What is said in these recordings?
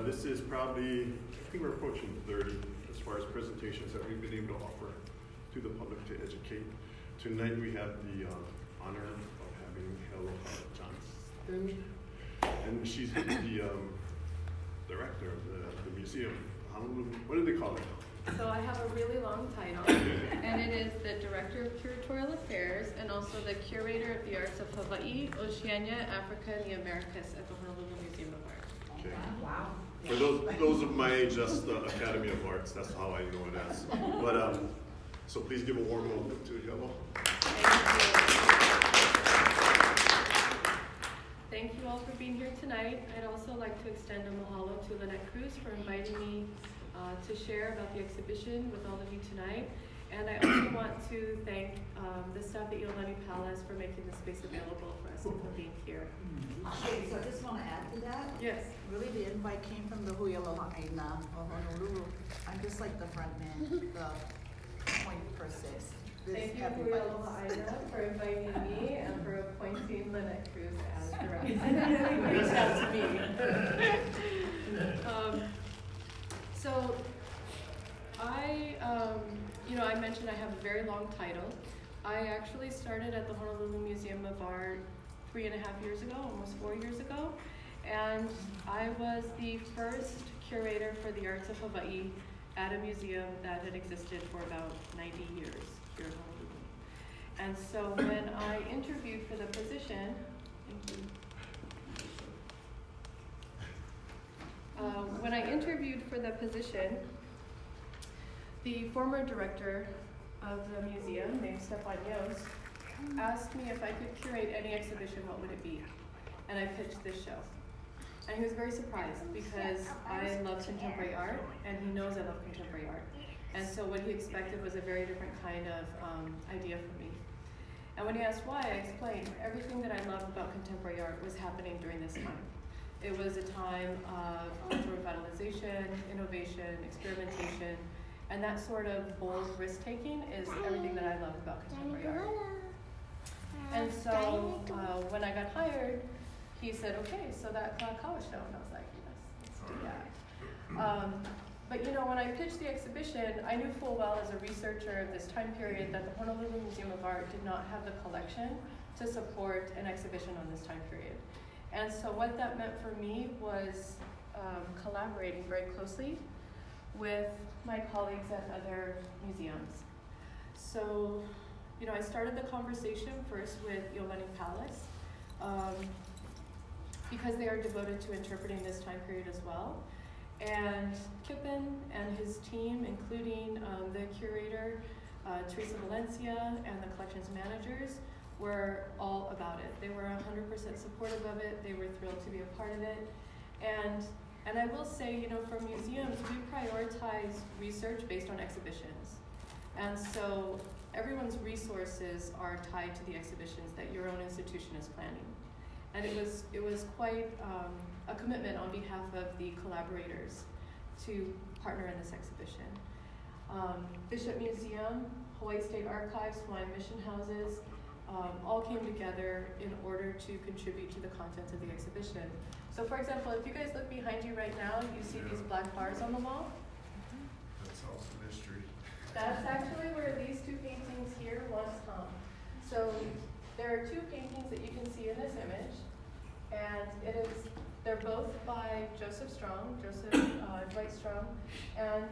this is probably, I think we're approaching 30 as far as presentations that we've been able to offer to the public to educate. Tonight we have the honor of having Healoha Johnston, and she's the director of the museum. What do they call it? So I have a really long title, and it is the Director of Curatorial Affairs and also the Curator of the Arts of Hawaii, Oceania, Africa, and the Americas at the Honolulu Museum of Art. Okay. Wow. For those of my age, that's the Academy of Arts. That's how I know it as. But so please give a warm welcome to Healoha. Thank you all for being here tonight. I'd also like to extend a mahalo to Lynette Cruz for inviting me to share about the exhibition with all of you tonight. And I also want to thank the staff at Iolani Palace for making this space available for us to be here. Okay, so I just want to add to that. Yes. Really, the invite came from the Healoha Aina of Honolulu. I'm just like the front man, the point person. Thank you, Healoha Aina, for inviting me and for appointing Lynette Cruz as director. Reach out to me. So I mentioned I have a very long title. I actually started at the Honolulu Museum of Art 3.5 years ago, almost 4 years ago, and I was the first curator for the arts of Hawaii at a museum that had existed for about 90 years here in Honolulu. And so when I interviewed for the position, when I interviewed for the position, the former director of the museum, named Stefan Yost, asked me if I could curate any exhibition, what would it be? And I pitched this show. And he was very surprised because I love contemporary art, and he knows I love contemporary art. And so what he expected was a very different kind of idea for me. And when he asked why, I explained everything that I love about contemporary art was happening during this time. It was a time of cultural revitalization, innovation, experimentation, and that sort of bold risk-taking is everything that I love about contemporary art. And so when I got hired, he said, okay, so that Kalakaua show, and I was like, yes, let's do that. But when I pitched the exhibition, I knew full well as a researcher of this time period that the Honolulu Museum of Art did not have the collection to support an exhibition on this time period. And so what that meant for me was collaborating very closely with my colleagues at other museums. So, I started the conversation first with Iolani Palace because they are devoted to interpreting this time period as well. And Kippen and his team, including the curator, Teresa Valencia, and the collections managers, were all about it. They were 100% supportive of it. They were thrilled to be a part of it. And I will say, for museums, we prioritize research based on exhibitions. And so everyone's resources are tied to the exhibitions that your own institution is planning. And it was quite a commitment on behalf of the collaborators to partner in this exhibition. Bishop Museum, Hawaii State Archives, Hawaiian Mission Houses, all came together in order to contribute to the content of the exhibition. So for example, if you guys look behind you right now, you see these black bars on the wall? That's also mystery. That's actually where these two paintings here once hung. So there are two paintings that you can see in this image, and they're both by Joseph Dwight Strong, and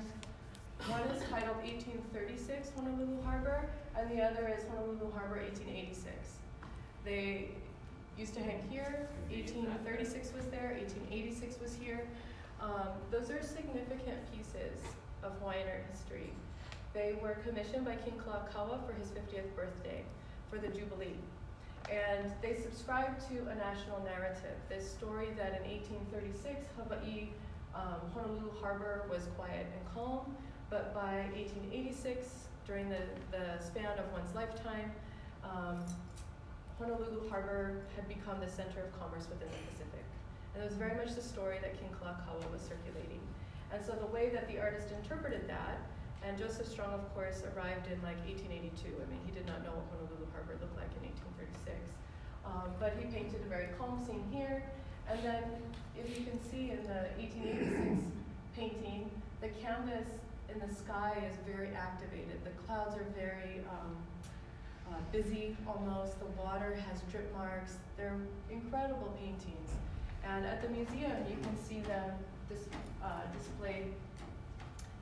one is titled 1836 Honolulu Harbor, and the other is Honolulu Harbor 1886. They used to hang here. 1836 was there, 1886 was here. Those are significant pieces of Hawaiian art history. They were commissioned by King Kalakaua for his 50th birthday, for the Jubilee. And they subscribed to a national narrative, this story that in 1836, Hawaii, Honolulu Harbor was quiet and calm, but by 1886, during the span of one's lifetime, Honolulu Harbor had become the center of commerce within the Pacific. And it was very much the story that King Kalakaua was circulating. And so the way that the artist interpreted that, and Joseph Strong, of course, arrived in like 1882. I mean, he did not know what Honolulu Harbor looked like in 1836. But he painted a very calm scene here. And then, if you can see in the 1886 around us in the sky is very activated. The clouds are very busy almost. The water has drip marks. They're incredible paintings. And at the museum, you can see them displayed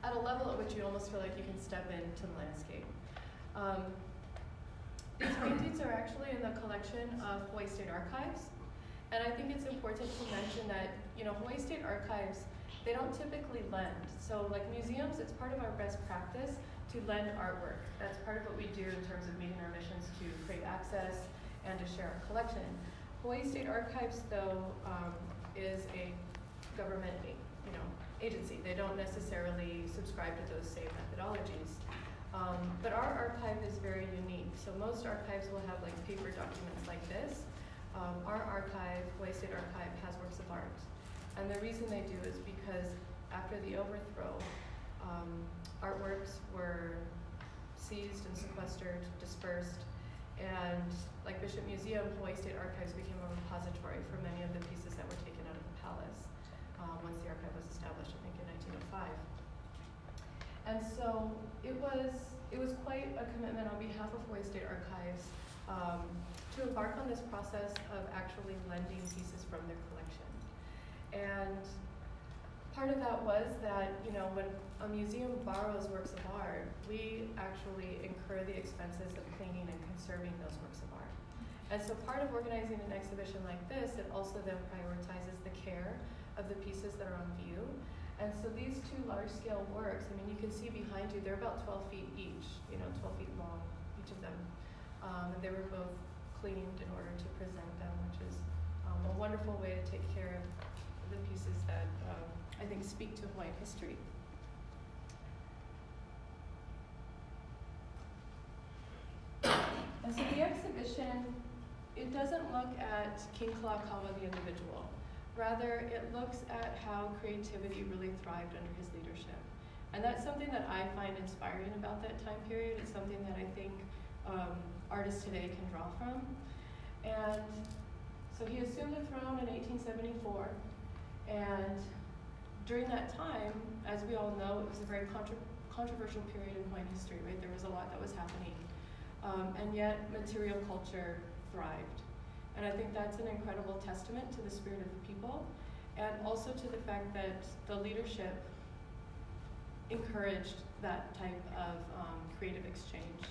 at a level at which you almost feel like you can step into the landscape. These paintings are actually in the collection of Hawaii State Archives. And I think it's important to mention that, Hawaii State Archives, they don't typically lend. So like museums, it's part of our best practice to lend artwork. That's part of what we do in terms of meeting our missions to create access and to share our collection. Hawaii State Archives, though, is a government, agency. They don't necessarily subscribe to those same methodologies. But our archive is very unique. So most archives will have like paper documents like this. Our archive, Hawaii State Archive, has works of art. And the reason they do is because after the overthrow, artworks were seized and sequestered, dispersed, and like Bishop Museum, Hawaii State Archives became a repository for many of the pieces that were taken out of the palace once the archive was established, I think in 1905. And so it was quite a commitment on behalf of Hawaii State Archives to embark on this process of actually lending pieces from their collection. And part of that was that, when a museum borrows works of art, we actually incur the expenses of cleaning and conserving those works of art. And so part of organizing an exhibition like this, it also then prioritizes the care of the pieces that are on view. And so these two large-scale works, you can see behind you, they're about 12 feet each, 12 feet long, each of them. And they were both cleaned in order to present them, which is a wonderful way to take care of the pieces that I think speak to Hawaiian history. And so the exhibition, it doesn't look at King Kalakaua the individual. Rather, it looks at how creativity really thrived under his leadership. And that's something that I find inspiring about that time period. It's something that I think artists today can draw from. And so he assumed the throne in 1874. And during that time, as we all know, it was a very controversial period in Hawaiian history, right? There was a lot that was happening. And yet, material culture thrived. And I think that's an incredible testament to the spirit of the people, and also to the fact that the leadership encouraged that type of creative exchange.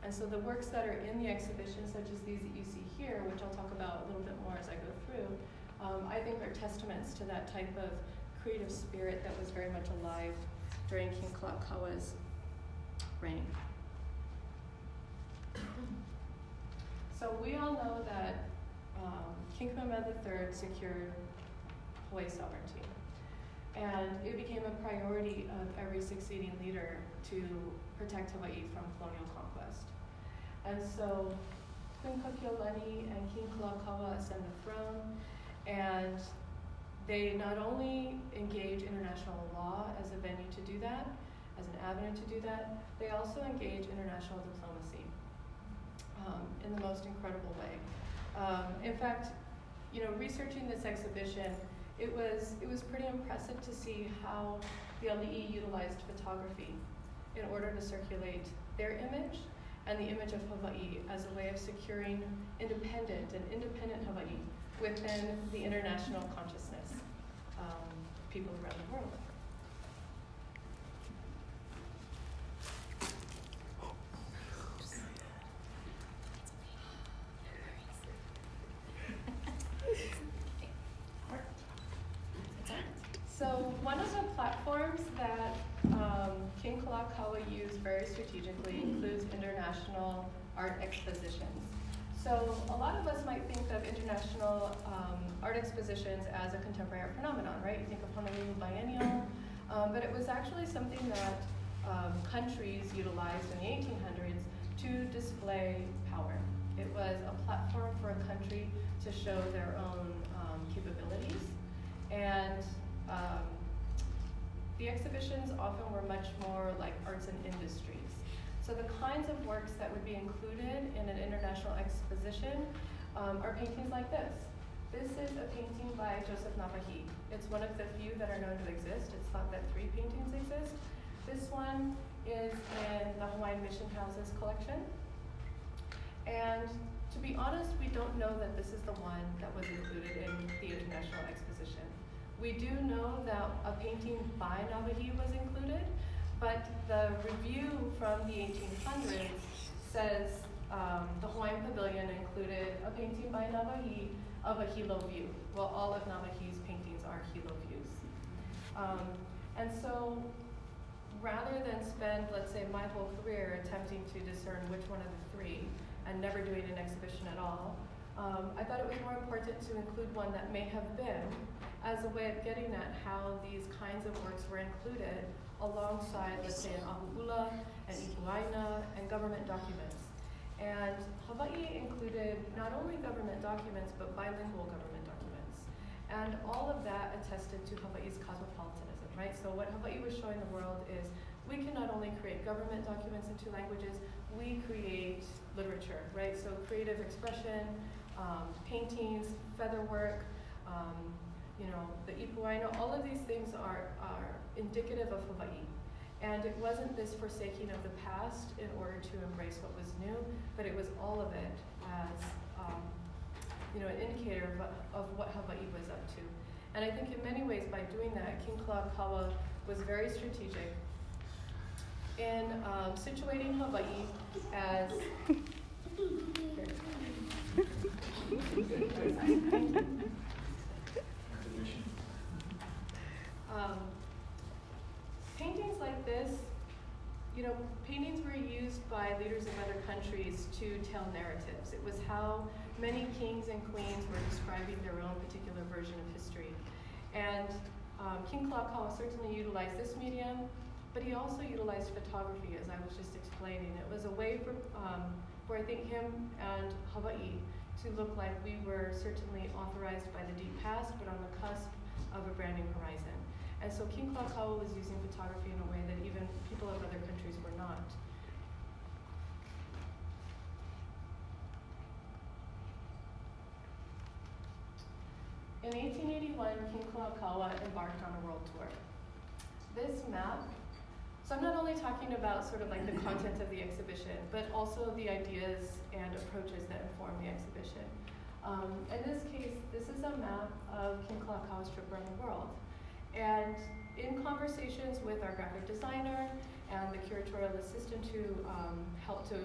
And so the works that are in the exhibition, such as these that you see here, which I'll talk about a little bit more as I go through, I think are testaments to that type of creative spirit that was very much alive during King Kalakaua's reign. So we all know that King Kamehameha III secured Hawaii sovereignty. And it became a priority of every succeeding leader to protect Hawaii from colonial conquest. And so Queen Kakiolani and King Kalakaua ascend the throne, and they not only engage international law as a venue to do that, as an avenue to do that, they also engage international diplomacy in the most incredible way. In fact, researching this exhibition, it was pretty impressive to see how the Alii utilized photography in order to circulate their image and the image of Hawaii as a way of securing independent Hawaii within the international consciousness of people around the world. So one of the platforms that King Kalakaua used very strategically includes international art expositions. So a lot of us might think of international art expositions as a contemporary art phenomenon, right? You think of Honolulu Biennial, but it was actually something that countries utilized in the 1800s to display power. It was a platform for a country to show their own capabilities, and the exhibitions often were much more like arts and industries. So the kinds of works that would be included in an international exposition are paintings like this. This is a painting by Joseph Nawahi. It's one of the few that are known to exist. It's thought that 3 paintings exist. This one is in the Hawaiian Mission House's collection. And to be honest, we don't know that this is the one that was included in the International Exposition. We do know that a painting by Nawahi was included, but the review from the 1800s says the Hawaiian Pavilion included a painting by Nawahi of a hilo view. Well, all of Nawahi's paintings are hilo views. And so rather than spend, let's say, my whole career attempting to discern which one of the 3 and never doing an exhibition at all, I thought it was more important to include one that may have been as a way of getting at how these kinds of works were included alongside, let's say, an ahu'ula, an ipuaina, and government documents. And Hawaii included not only government documents, but bilingual government documents. And all of that attested to Hawaii's cosmopolitanism, right? So what Hawaii was showing the world is we can not only create government documents in 2 languages, we create literature, right? So creative expression, paintings, featherwork, the ipuaina, all of these things are indicative of Hawaii. And it wasn't this forsaking of the past in order to embrace what was new, but it was all of it as an indicator of what Hawaii was up to. And I think in many ways by doing that, King Kalakaua was very strategic in situating Hawaii as paintings like this, paintings were used by leaders of other countries to tell narratives. It was how many kings and queens were describing their own particular version of history. And King Kalakaua certainly utilized this medium, but he also utilized photography, as I was just explaining. It was a way for I think him and Hawaii to look like we were certainly authorized by the deep past, but on the cusp of a brand new horizon. And so King Kalakaua was using photography in a way that even people of other countries were not. In 1881, King Kalakaua embarked on a world tour. This map, so I'm not only talking about sort of like the content of the exhibition, but also the ideas and approaches that inform the exhibition. In this case, this is a map of King Kalakaua's trip around the world. And in conversations with our graphic designer and the curatorial assistant who helped to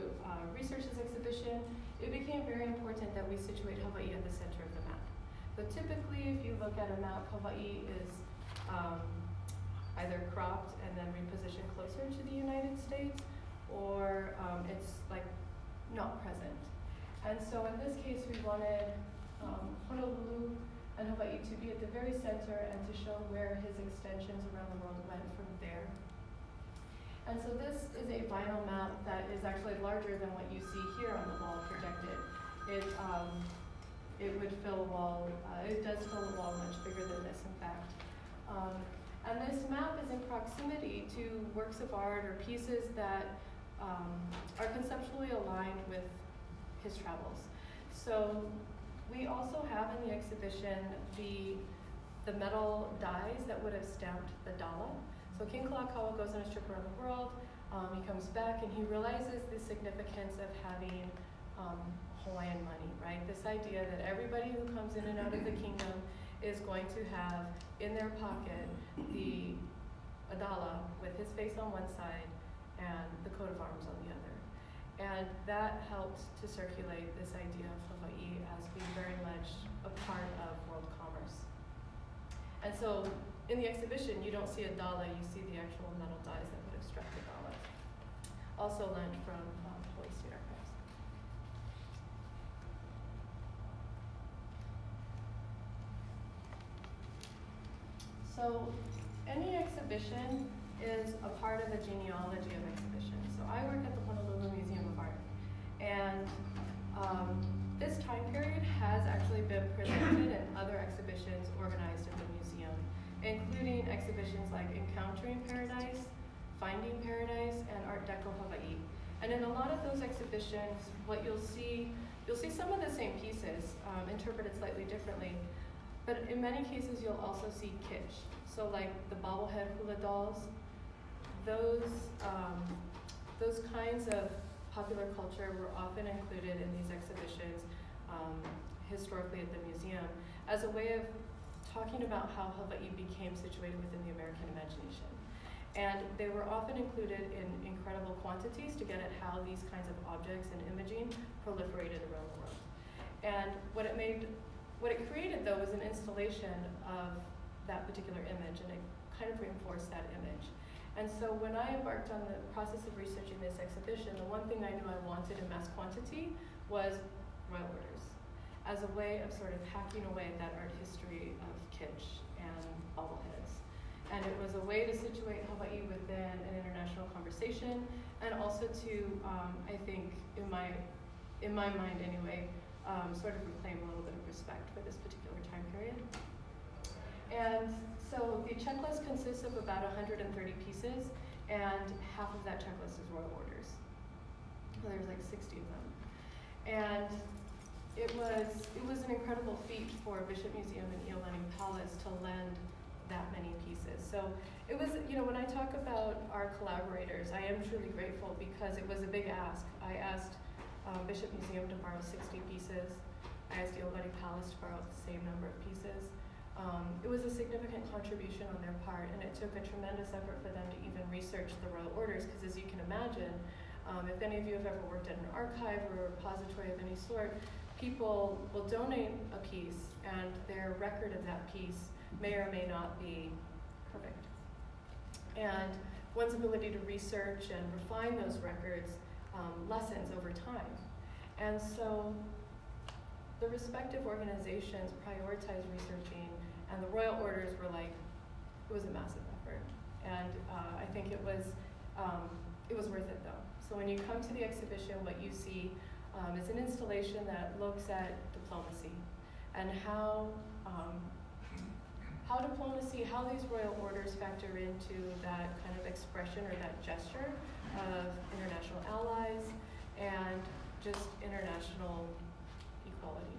research this exhibition, it became very important that we situate Hawaii at the center of the map. So typically, if you look at a map, Hawaii is either cropped and then repositioned closer to the United States, or it's like not present. And so in this case, we wanted Honolulu and Hawaii to be at the very center and to show where his extensions around the world went from there. And so this is a vinyl map that is actually larger than what you see here on the wall projected. It would fill a wall, it does fill a wall much bigger than this, in fact. And this map is in proximity to works of art or pieces that are conceptually aligned with his travels. So we also have in the exhibition the metal dies that would have stamped the dala. So King Kalakaua goes on his trip around the world, he comes back and he realizes the significance of having Hawaiian money, right? This idea that everybody who comes in and out of the kingdom is going to have in their pocket the adala with his face on one side and the coat of arms on the other. And that helped to circulate this idea of Hawaii as being very much a part of world commerce. And so in the exhibition, you don't see a dala, you see the actual metal dies that would have struck the dala. Also lent from Hawaii State Archives. So any exhibition is a part of a genealogy of exhibitions. So I work at the Honolulu Museum of Art, and this time period has actually been presented in other exhibitions organized at the museum, including exhibitions like Encountering Paradise, Finding Paradise, and Art Deco Hawaii. And in a lot of those exhibitions, what you'll see you'll see some of the same pieces, interpreted slightly differently, but in many cases you'll also see kitsch. So like the bobblehead hula dolls, those kinds of popular culture were often included in these exhibitions historically at the museum as a way of talking about how Hawaii became situated within the American imagination. And they were often included in incredible quantities to get at how these kinds of objects and imaging proliferated around the world. And what it created though was an installation of that particular image, and it kind of reinforced that image. And so when I embarked on the process of researching this exhibition, the one thing I knew I wanted in mass quantity was royal orders, as a way of sort of hacking away at that art history of kitsch and bobbleheads. And it was a way to situate Hawaii within an international conversation, and also to, I think, in my mind anyway, sort of reclaim a little bit of respect for this particular time period. And so the checklist consists of about 130 pieces, and half of that checklist is royal orders. So there's like 60 of them. And it was an incredible feat for Bishop Museum and Iolani Palace to lend that many pieces. So it was, when I talk about our collaborators, I am truly grateful because it was a big ask. I asked Bishop Museum to borrow 60 pieces. I asked Iolani Palace to borrow the same number of pieces. It was a significant contribution on their part, and it took a tremendous effort for them to even research the royal orders, because as you can imagine, if any of you have ever worked at an archive or a repository of any sort, people will donate a piece, and their record of that piece may or may not be perfect. And one's ability to research and refine those records lessens over time. And so the respective organizations prioritized researching, and the royal orders were like, it was a massive effort. And I think it was worth it though. So when you come to the exhibition, what you see is an installation that looks at diplomacy and how diplomacy, how these royal orders factor into that kind of expression or that gesture of international allies and just international equality.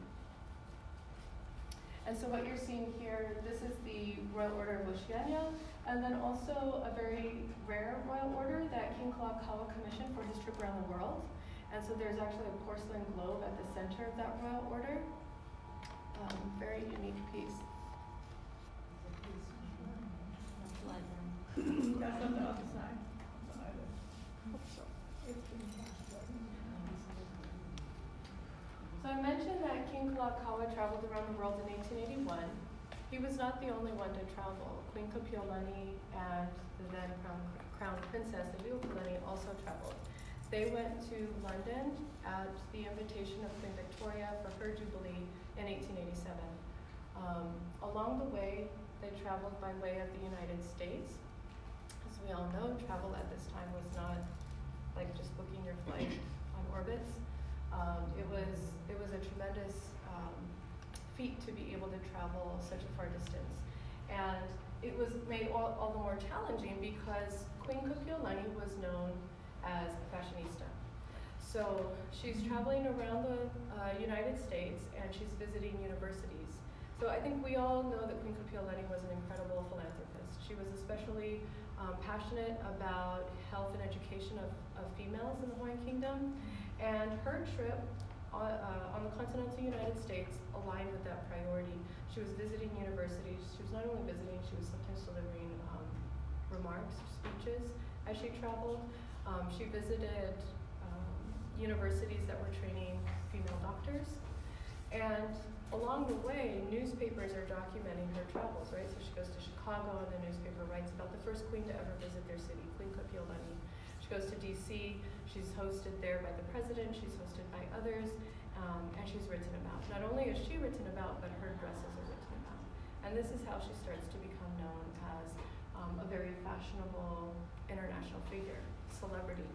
And so what you're seeing here, this is the Royal Order of Oceania, and then also a very rare royal order that King Kalakaua commissioned for his trip around the world. And so there's actually a porcelain globe at the center of that royal order. Very unique piece. That's on the other side. So I mentioned that King Kalakaua traveled around the world in 1881. He was not the only one to travel. Queen Kapiolani and the then crown princess, Aliuokalani, also traveled. They went to London at the invitation of Queen Victoria for her jubilee in 1887. Along the way, they traveled by way of the United States. As we all know, travel at this time was not like just booking your flight on orbits. It was a tremendous feat to be able to travel such a far distance. And it was made all the more challenging because Queen Kapiolani was known as a fashionista. So she's traveling around the United States and she's visiting universities. So I think we all know that Queen Kapiolani was an incredible philanthropist. She was especially passionate about health and education of females in the Hawaiian Kingdom. And her trip on the continental United States aligned with that priority. She was visiting universities. She was not only visiting, she was sometimes delivering remarks, speeches as she traveled. She visited universities that were training female doctors. And along the way, newspapers are documenting her travels, right? So she goes to Chicago and the newspaper writes about the first queen to ever visit their city, Queen Kapiolani. She goes to DC, she's hosted there by the president, she's hosted by others, and she's written about. Not only is she written about, but her dresses are written about. And this is how she starts to become known as a very fashionable international figure, celebrity.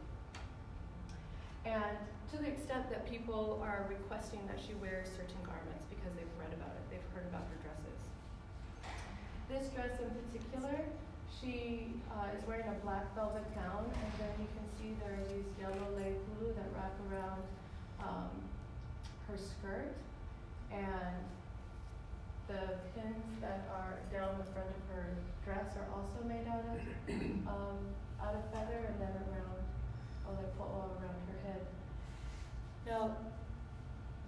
And to the extent that people are requesting that she wears certain garments because they've read about it, they've heard about her dresses. This dress in particular, she is wearing a black velvet gown, and then you can see there are these yellow lei hulu that wrap around her skirt, and the pins that are down the front of her dress are also made out of feather, and then around, around her head. Now,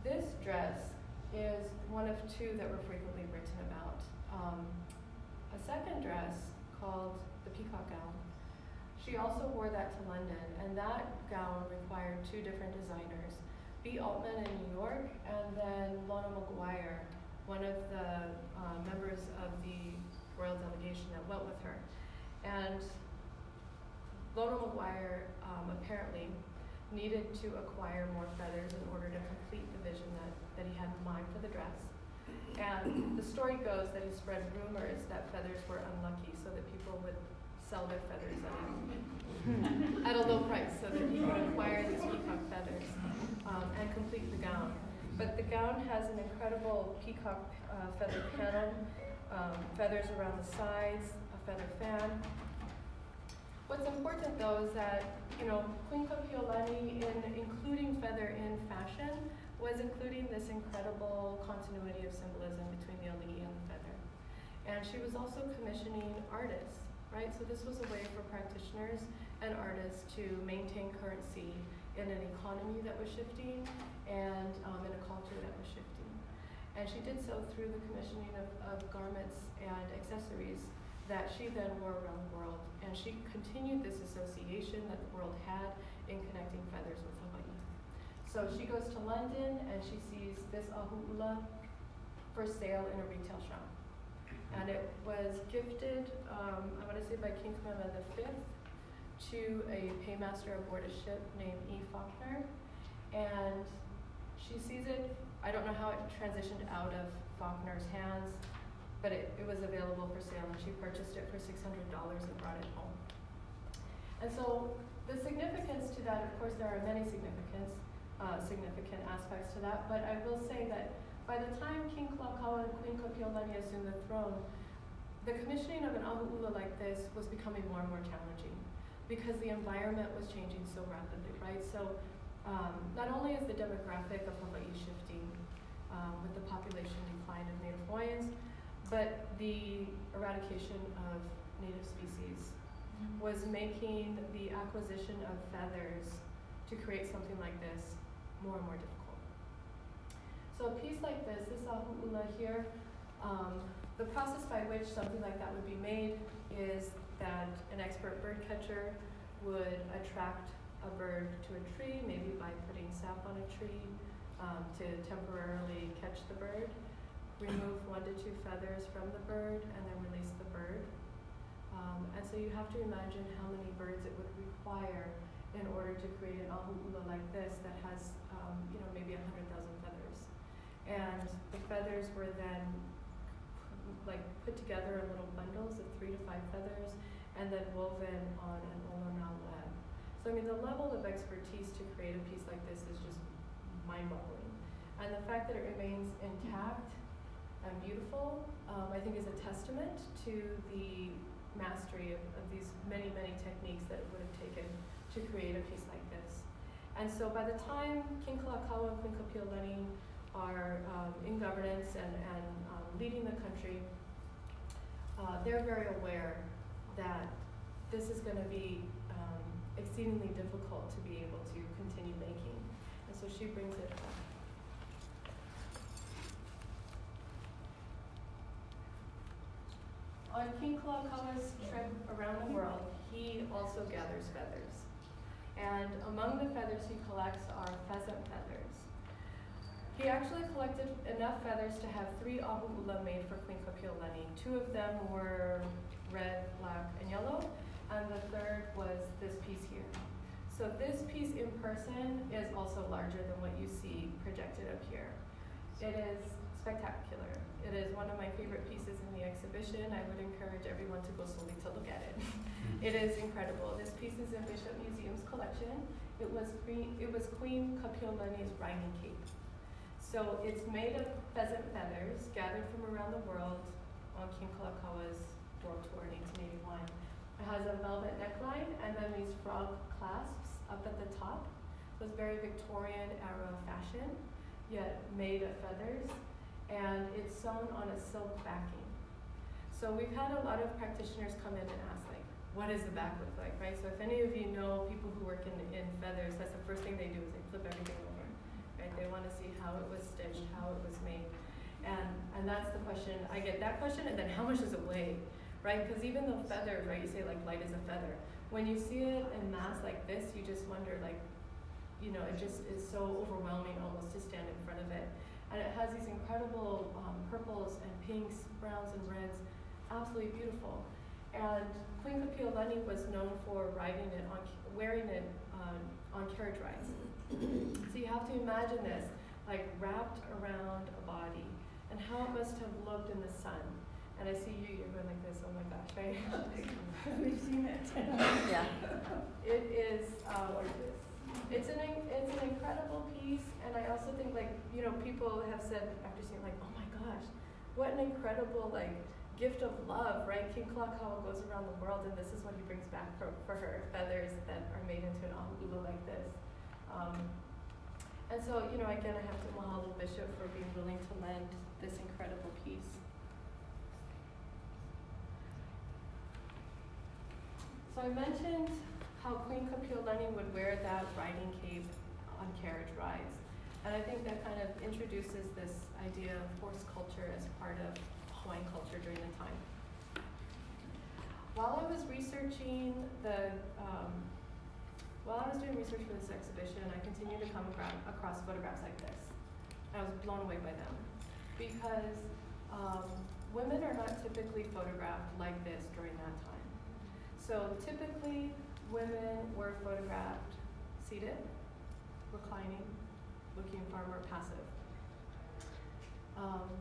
this dress is one of two that were frequently written about. A second dress called the peacock gown. She also wore that to London, and that gown required two different designers. B. Altman in New York, and then Lona Maguire, one of the members of the royal delegation that went with her. And Lona Maguire apparently needed to acquire more feathers in order to complete the vision that he had in mind for the dress. And the story goes that he spread rumors that feathers were unlucky, so that people would sell their feathers at a low price, so that he could acquire these peacock feathers and complete the gown. But the gown has an incredible peacock feather panel, feathers around the sides, a feather fan. What's important though is that, Queen Kapiolani, in including feather in fashion, was including this incredible continuity of symbolism between the Alii and the feather. And she was also commissioning artists, right? So this was a way for practitioners and artists to maintain currency in an economy that was shifting and in a culture that was shifting. And she did so through the commissioning of garments and accessories that she then wore around the world. And she continued this association that the world had in connecting feathers with Hawaii. So she goes to London and she sees this ahu'ula for sale in a retail shop. And it was gifted, I want to say by King Kamehameha V, to a paymaster aboard a ship named E. Faulkner. And she sees it, I don't know how it transitioned out of Faulkner's hands, but it was available for sale, and she purchased it for $600 and brought it home. And so the significance to that, of course, there are many significant aspects to that, but I will say that by the time King Kalakaua and Queen Kapiolani assumed the throne, the commissioning of an ahu'ula like this was becoming more and more challenging because the environment was changing so rapidly, right? So not only is the demographic of Hawaii shifting with the population decline of Native Hawaiians, but the eradication of native species was making the acquisition of feathers to create something like this more and more difficult. So a piece like this ahu'ula here, the process by which something like that would be made is that an expert bird catcher would attract a bird to a tree, maybe by putting sap on a tree to temporarily catch the bird, remove 1 to 2 feathers from the bird, and then release the bird. And so you have to imagine how many birds it would require in order to create an ahu'ula like this that has, maybe 100,000 feathers. And the feathers were then put together in little bundles of 3 to 5 feathers and then woven on an olona web. So the level of expertise to create a piece like this is just mind-boggling. And the fact that it remains intact and beautiful, I think is a testament to the mastery of these many, many techniques that it would have taken to create a piece like this. And so by the time King Kalakaua and Queen Kapiolani are in governance and leading the country, they're very aware that this is going to be exceedingly difficult to be able to continue making. And so she brings it up. On King Kalakaua's trip around the world, he also gathers feathers. And among the feathers he collects are pheasant feathers. He actually collected enough feathers to have 3 ahu'ula made for Queen Kapiolani. 2 of them were red, black, and yellow, and the third was this piece here. So this piece in person is also larger than what you see projected up here. It is spectacular. It is one of my favorite pieces in the exhibition. I would encourage everyone to go slowly to look at it. It is incredible. This piece is in Bishop Museum's collection. It was Queen Kapiolani's riding cape. So it's made of pheasant feathers gathered from around the world on King Kalakaua's world tour in 1881. It has a velvet neckline and then these frog clasps up at the top. So it's very Victorian era fashion. yet made of feathers, and it's sewn on a silk backing. So we've had a lot of practitioners come in and ask, like, what does the back look like, right? So if any of you know people who work in feathers, that's the first thing they do is they flip everything over, right? They want to see how it was stitched, how it was made. And that's the question. I get that question, and then how much does it weigh, right? Because even though feathers, right, you say like light as a feather. When you see it in mass like this, you just wonder, like, you know, it just is so overwhelming almost to stand in front of it. And it has these incredible purples and pinks, browns and reds, absolutely beautiful. And Queen Kapiolani was known for wearing it on carriage rides. So you have to imagine this, like wrapped around a body, and how it must have looked in the sun. And I see you're going like this, oh my gosh, right? We've seen it. Yeah. It is, it's an incredible piece, and I also think, like, you know, people have said after seeing, like, oh my gosh, what an incredible, like, gift of love, right? King Kalakaua goes around the world, and this is what he brings back for her, feathers that are made into an a'ula like this. And so, you know, again, I have to mahalo Bishop for being willing to lend this incredible piece. So I mentioned how Queen Kapiolani would wear that riding cape on carriage rides. And I think that kind of introduces this idea of horse culture as part of Hawaiian culture during the time. While I was researching while I was doing research for this exhibition, I continued to come across photographs like this. I was blown away by them because women are not typically photographed like this during that time. So typically, women were photographed seated, reclining, looking far more passive.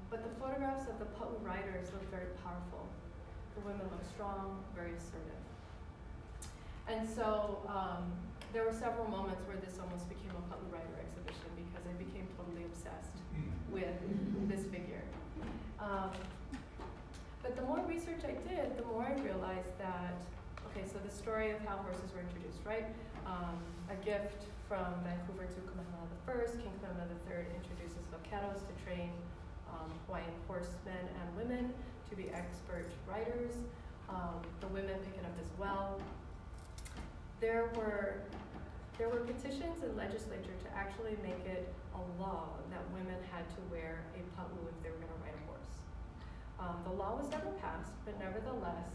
But the photographs of the Pa'u riders look very powerful. The women look strong, very assertive. And so there were several moments where this almost became a Pa'u rider exhibition because I became totally obsessed with this figure. But the more research I did, the more I realized that, okay, so the story of how horses were introduced, right? A gift from Vancouver to Kamehameha I, King Kamehameha III introduces vaqueros to train Hawaiian horsemen and women to be expert riders. The women pick it up as well. There were petitions in legislature to actually make it a law that women had to wear a pa'u if they were going to ride a horse. The law was never passed, but nevertheless,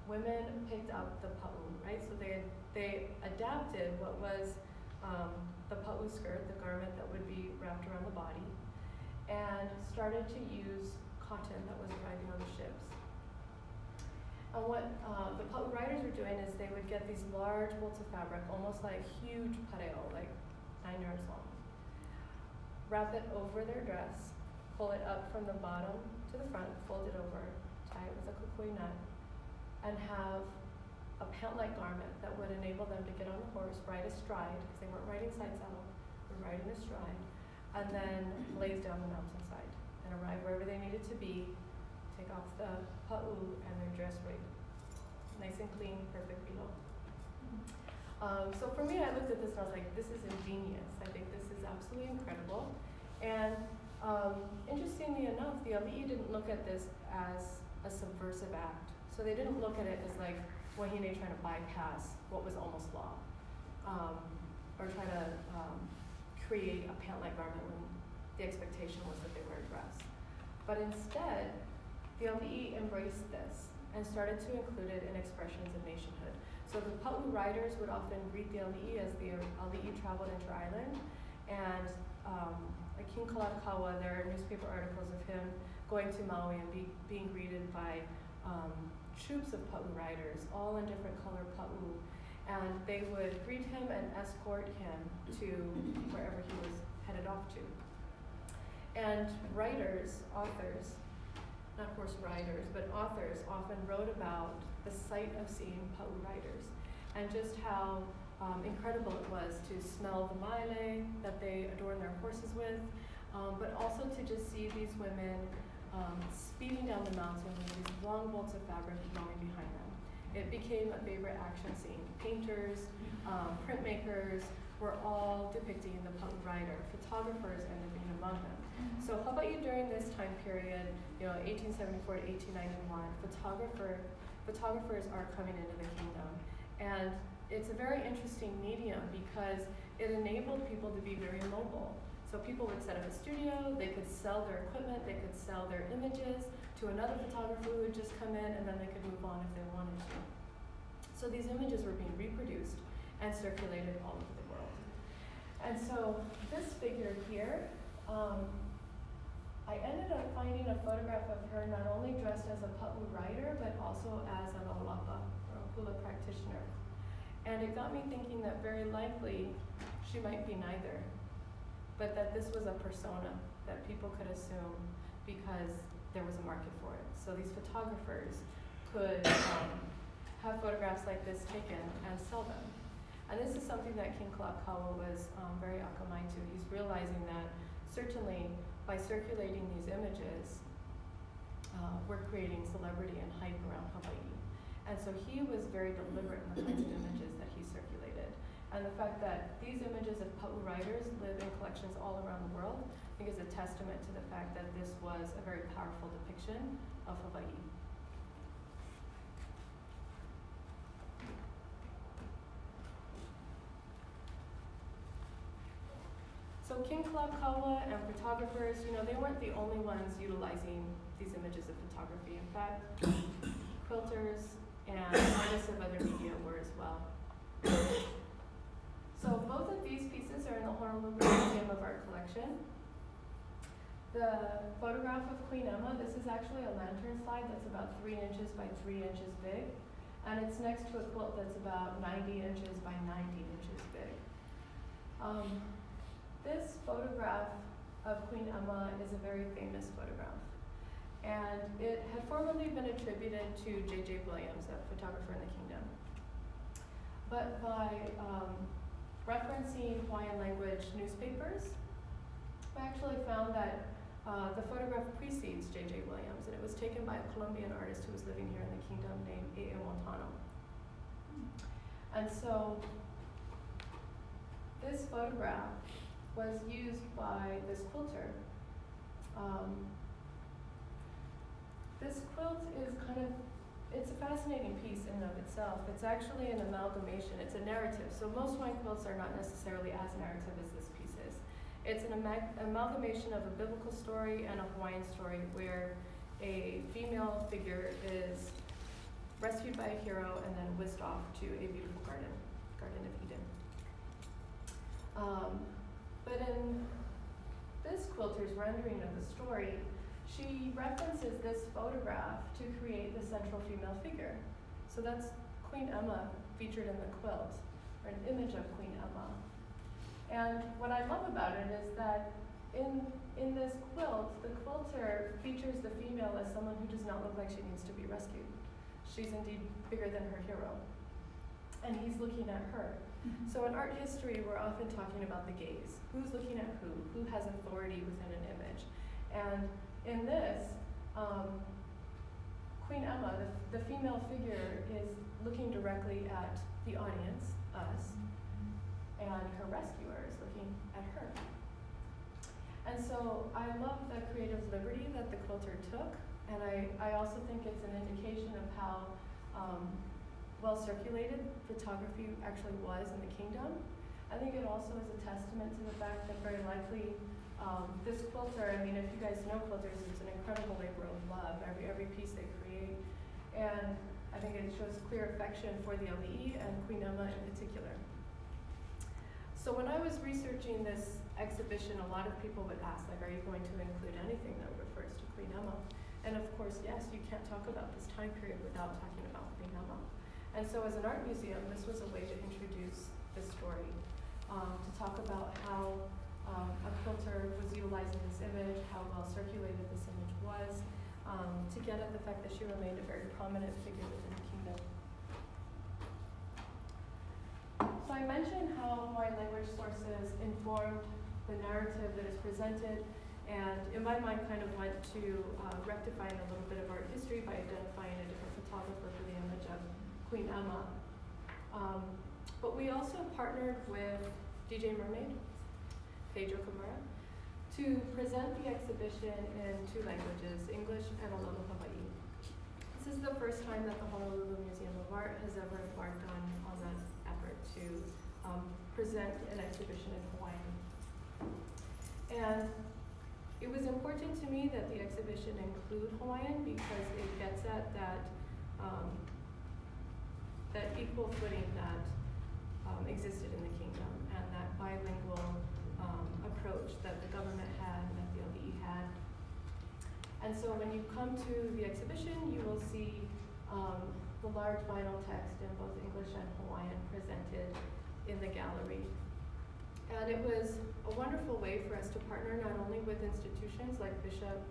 women picked up the pa'u, right? So they adapted what was the pa'u skirt, the garment that would be wrapped around the body, and started to use cotton that was arriving on the ships. And what the Pa'u riders were doing is they would get these large bolts of fabric, almost like huge pareo, like 9 yards long, wrap it over their dress, pull it up from the bottom to the front, fold it over, tie it with a kukui knot, and have a pant-like garment that would enable them to get on the horse, ride astride, because they weren't riding side saddle, they were riding astride, and then blaze down the mountainside and arrive wherever they needed to be, take off the pa'u and their dress rig. Nice and clean, perfect below. So for me, I looked at this and I was like, this is ingenious. I think this is absolutely incredible. And interestingly enough, the Alii didn't look at this as a subversive act. So they didn't look at it as like wahine trying to bypass what was almost law, or try to create a pant-like garment when the expectation was that they wear a dress. But instead, the Alii embraced this and started to include it in expressions of nationhood. So the Pa'u riders would often greet the Alii as the Alii traveled inter-island, and like King Kalakaua, there are newspaper articles of him going to Maui and being greeted by troops of Pa'u riders, all in different color Pa'u, and they would greet him and escort him to wherever he was headed off to. And writers, authors, not horse riders, but authors often wrote about the sight of seeing Pa'u riders and just how incredible it was to smell the Maile that they adorn their horses with, but also to just see these women speeding down the mountain with these long bolts of fabric flowing behind them. It became a favorite action scene. Painters, printmakers, were all depicting the Pa'u rider, photographers ended being among them. So how about you during this time period, 1874 to 1891, photographers are coming into the kingdom. And it's a very interesting medium because it enabled people to be very mobile. So people would set up a studio, they could sell their equipment, they could sell their images to another photographer who would just come in, and then they could move on if they wanted to. So these images were being reproduced and circulated all over the world. And so this figure here, I ended up finding a photograph of her not only dressed as a Pa'u rider, but also as an olapa, or a hula practitioner. And it got me thinking that very likely she might be neither, but that this was a persona that people could assume because there was a market for it. So these photographers could have photographs like this taken and sell them. And this is something that King Kalakaua was very akamai to. He's realizing that certainly by circulating these images, we're creating celebrity and hype around Hawaii. And so he was very deliberate in the kinds of images that he circulated. And the fact that these images of Pa'u riders live in collections all around the world, I think is a testament to the fact that this was a very powerful depiction of Hawaii. So King Kalakaua and photographers, they weren't the only ones utilizing these images of photography. In fact, quilters and artists of other media were as well. So both of these pieces are in the Honolulu Museum of Art collection. The photograph of Queen Emma, this is actually a lantern slide that's about 3 inches by 3 inches big. And it's next to a quilt that's about 90 inches by 90 inches big. This photograph of Queen Emma is a very famous photograph. And it had formerly been attributed to J.J. Williams, a photographer in the kingdom. But by referencing Hawaiian language newspapers, I actually found that the photograph precedes J.J. Williams, and it was taken by a Colombian artist who was living here in the kingdom named A.A. Montano. And so this photograph was used by this quilter. This quilt is it's a fascinating piece in and of itself. It's actually an amalgamation, it's a narrative. So most Hawaiian quilts are not necessarily as narrative as this piece is. It's an amalgamation of a biblical story and a Hawaiian story where a female figure is rescued by a hero and then whisked off to a beautiful Garden of Eden. But in this quilter's rendering of the story, she references this photograph to create the central female figure. So that's Queen Emma featured in the quilt, or an image of Queen Emma. And what I love about it is that in this quilt, the quilter features the female as someone who does not look like she needs to be rescued. She's indeed bigger than her hero. And he's looking at her. So in art history, we're often talking about the gaze. Who's looking at who? Who has authority within an image? And in this, Queen Emma, the female figure, is looking directly at the audience, us, and her rescuer is looking at her. And so I love the creative liberty that the quilter took, and I also think it's an indication of how well circulated photography actually was in the kingdom. I think it also is a testament to the fact that very likely this quilter, if you guys know quilters, it's an incredible labor of love, every piece they create. And I think it shows clear affection for the Alii and Queen Emma in particular. So when I was researching this exhibition, a lot of people would ask, are you going to include anything that refers to Queen Emma? And of course, yes, you can't talk about this time period without talking about Queen Emma. And so as an art museum, this was a way to introduce this story, to talk about how a quilter was utilizing this image, how well circulated this image was, to get at the fact that she remained a very prominent figure within the kingdom. So I mentioned how Hawaiian language sources informed the narrative that is presented, and in my mind kind of went to rectifying a little bit of art history by identifying a different photographer for the image of Queen Emma. But we also partnered with DJ Mermaid, Pedro Camara, to present the exhibition in 2 languages, English and Aloha Hawaii. This is the first time that the Honolulu Museum of Art has ever embarked on that effort to present an exhibition in Hawaiian. And it was important to me that the exhibition include Hawaiian because it gets at that equal footing that existed in the kingdom, and that bilingual approach that the government had and that the Alii had. And so when you come to the exhibition, you will see the large vinyl text in both English and Hawaiian presented in the gallery. And it was a wonderful way for us to partner not only with institutions like Bishop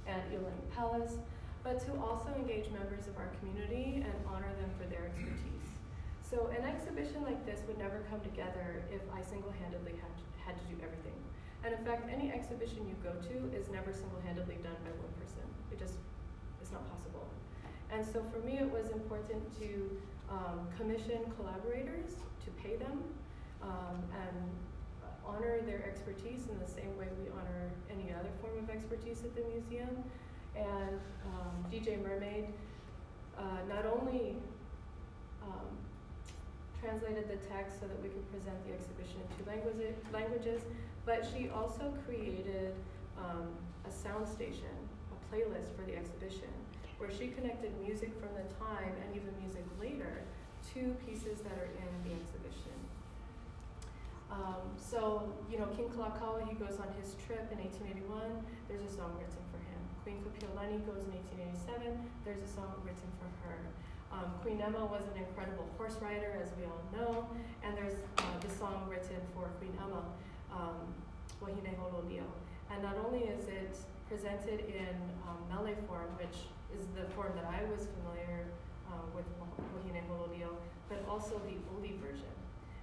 and Elam Palace, but to also engage members of our community and honor them for their expertise. So an exhibition like this would never come together if I single-handedly had to do everything. And in fact, any exhibition you go to is never single-handedly done by one person. It's not possible. And so for me, it was important to commission collaborators, to pay them, and honor their expertise in the same way we honor any other form of expertise at the museum. And DJ Mermaid not only translated the text so that we could present the exhibition in 2 languages, but she also created a sound station, a playlist for the exhibition, where she connected music from the time and even music later to pieces that are in the exhibition. So, you know, King Kalakaua, he goes on his trip in 1881, there's a song written for him. Queen Kupiolani goes in 1887, there's a song written for her. Queen Emma was an incredible horse rider, as we all know, and there's the song written for Queen Emma, Wahine Hololio. And not only is it presented in Maile form, which is the form that I was familiar with Wahine Hololio, but also the Alii version.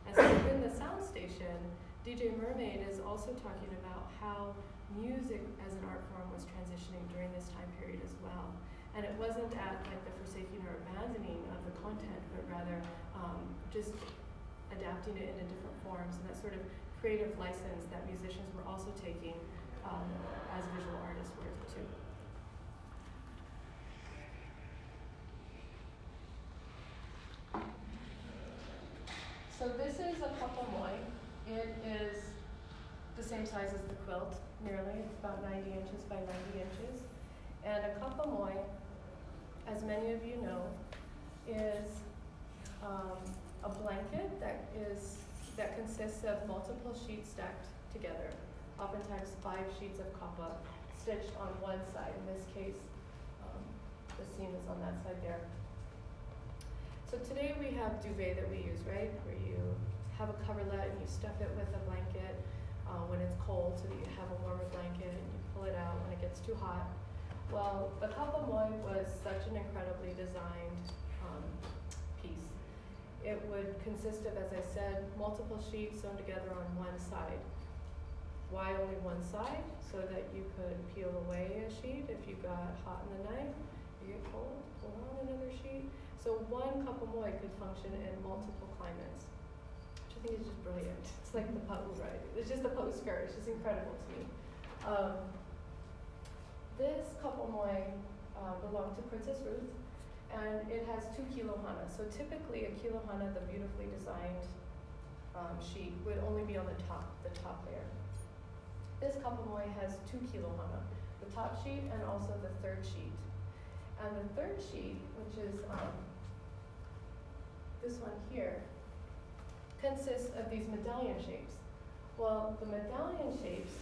And so in the sound station, DJ Mermaid is also talking about how music as an art form was transitioning during this time period as well. And it wasn't at like the forsaking or abandoning of the content, but rather just adapting it into different forms, and that sort of creative license that musicians were also taking as visual artists were too. So this is a kapa moi. It is the same size as the quilt, nearly. It's about 90 inches by 90 inches. And a kapa moi, as many of you know, is a blanket that consists of multiple sheets stacked together, oftentimes 5 sheets of kapa stitched on one side. In this case, the seam is on that side there. So today we have duvet that we use, right? Where you have a coverlet and you stuff it with a blanket when it's cold so that you have a warmer blanket, and you pull it out when it gets too hot. Well, the kapa moi was such an incredibly designed piece. It would consist of, as I said, multiple sheets sewn together on one side. Why only one side? So that you could peel away a sheet if you got hot in the night, you get cold, pull on another sheet. So one kapa moi could function in multiple climates, which I think is just brilliant. It's like the pa'u, right? It's just the pa'u skirt. It's just incredible to me. This kapa moi belonged to Princess Ruth, and it has 2 kilohana. So typically a kilohana, the beautifully designed sheet, would only be on the top layer. This kapa moi has 2 kilohana, the top sheet and also the 3rd sheet. And the 3rd sheet, which is this one here, consists of these medallion shapes. Well, the medallion shapes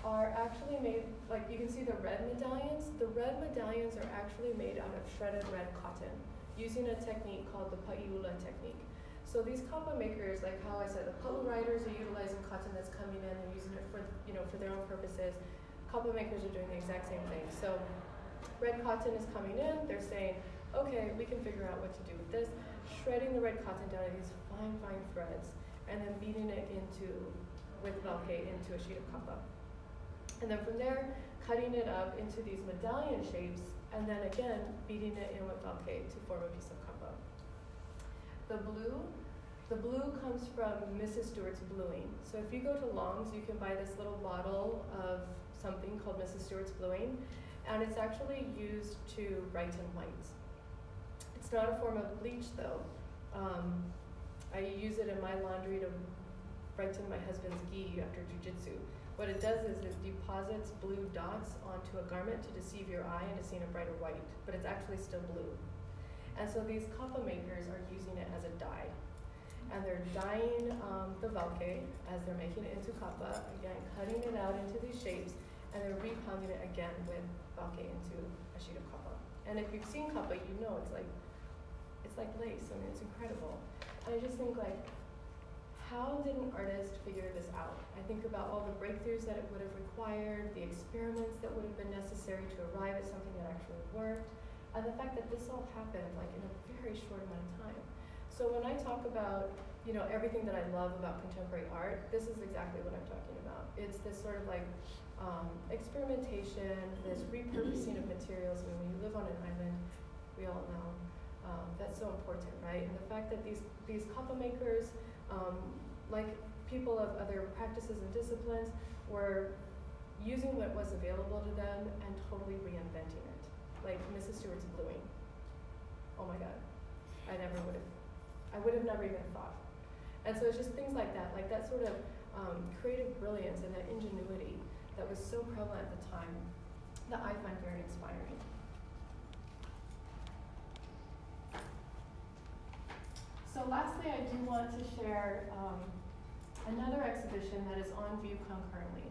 are actually made, like you can see the red medallions. The red medallions are actually made out of shredded red cotton, using a technique called the pa'iula technique. So these kapa makers, like how I said, the pa'u riders are utilizing cotton that's coming in and using it for, for their own purposes. Kapa makers are doing the exact same thing. So red cotton is coming in, they're saying, okay, we can figure out what to do with this, shredding the red cotton down to these fine, fine threads, and then beating it with velcade into a sheet of kapa. And then from there, cutting it up into these medallion shapes, and then again, beating it in with velcade to form a piece of kapa. The blue The blue comes from Mrs. Stewart's bluing. So if you go to Long's, you can buy this little bottle of something called Mrs. Stewart's bluing, and it's actually used to brighten whites. It's not a form of bleach though. I use it in my laundry to brighten my husband's gi after jujitsu. What it does is it deposits blue dots onto a garment to deceive your eye into seeing a brighter white, but it's actually still blue. And so these kappa makers are using it as a dye. And they're dyeing the valke as they're making it into kappa, again, cutting it out into these shapes, and they're repounding it again with valke into a sheet of kappa. And if you've seen kappa, you know it's like lace. I mean, it's incredible. And I just think like, how did an artist figure this out? I think about all the breakthroughs that it would have required, the experiments that would have been necessary to arrive at something that actually worked, and the fact that this all happened like in a very short amount of time. So when I talk about, you know, everything that I love about contemporary art, this is exactly what I'm talking about. It's this sort of like experimentation, this repurposing of materials. I mean, when you live on an island, we all know that's so important, right? And the fact that these kappa makers, like people of other practices and disciplines, were using what was available to them and totally reinventing it. Like Mrs. Stewart's bluing. Oh my God, I would have never even thought. And so it's just things like that sort of creative brilliance and that ingenuity that was so prevalent at the time that I find very inspiring. So lastly, I do want to share another exhibition that is on view concurrently.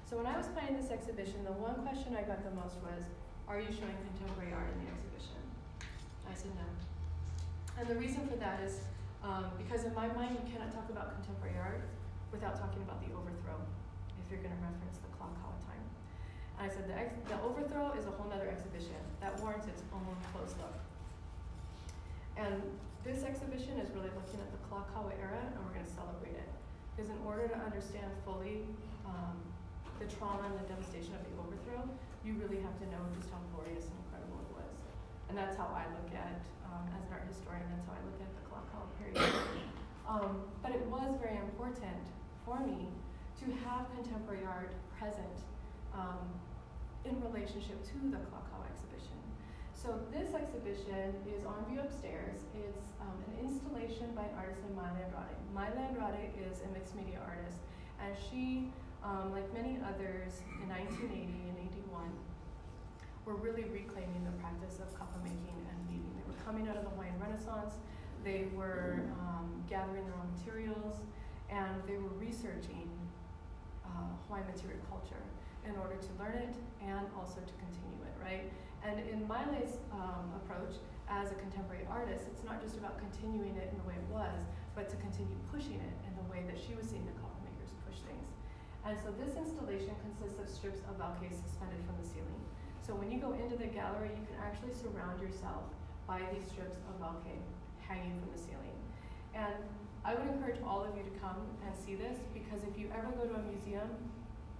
So when I was planning this exhibition, the one question I got the most was, are you showing contemporary art in the exhibition? I said no. And the reason for that is because in my mind, you cannot talk about contemporary art without talking about the overthrow, if you're going to reference the Kalakaua time. And I said the overthrow is a whole other exhibition that warrants its own close look. And this exhibition is really looking at the Kalakaua era, and we're going to celebrate it. Because in order to understand fully the trauma and the devastation of the overthrow, you really have to know just how glorious and incredible it was. And that's how I look at, as an art historian, that's how I look at the Kalakaua period. But it was very important for me to have contemporary art present in relationship to the Kalakaua exhibition. So this exhibition is on view upstairs. It's an installation by an artist named Maile. Maile is a mixed media artist, and she, like many others in 1980 and 81, were really reclaiming the practice of kappa making and weaving. They were coming out of the Hawaiian Renaissance. They were gathering their own materials, and they were researching Hawaiian material culture in order to learn it and also to continue it, right? And in Maile's approach as a contemporary artist, it's not just about continuing it in the way it was, but to continue pushing it in the way that she was seeing the kappa makers push things. And so this installation consists of strips of valke suspended from the ceiling. So when you go into the gallery, you can actually surround yourself by these strips of valke hanging from the ceiling. And I would encourage all of you to come and see this, because if you ever go to a museum,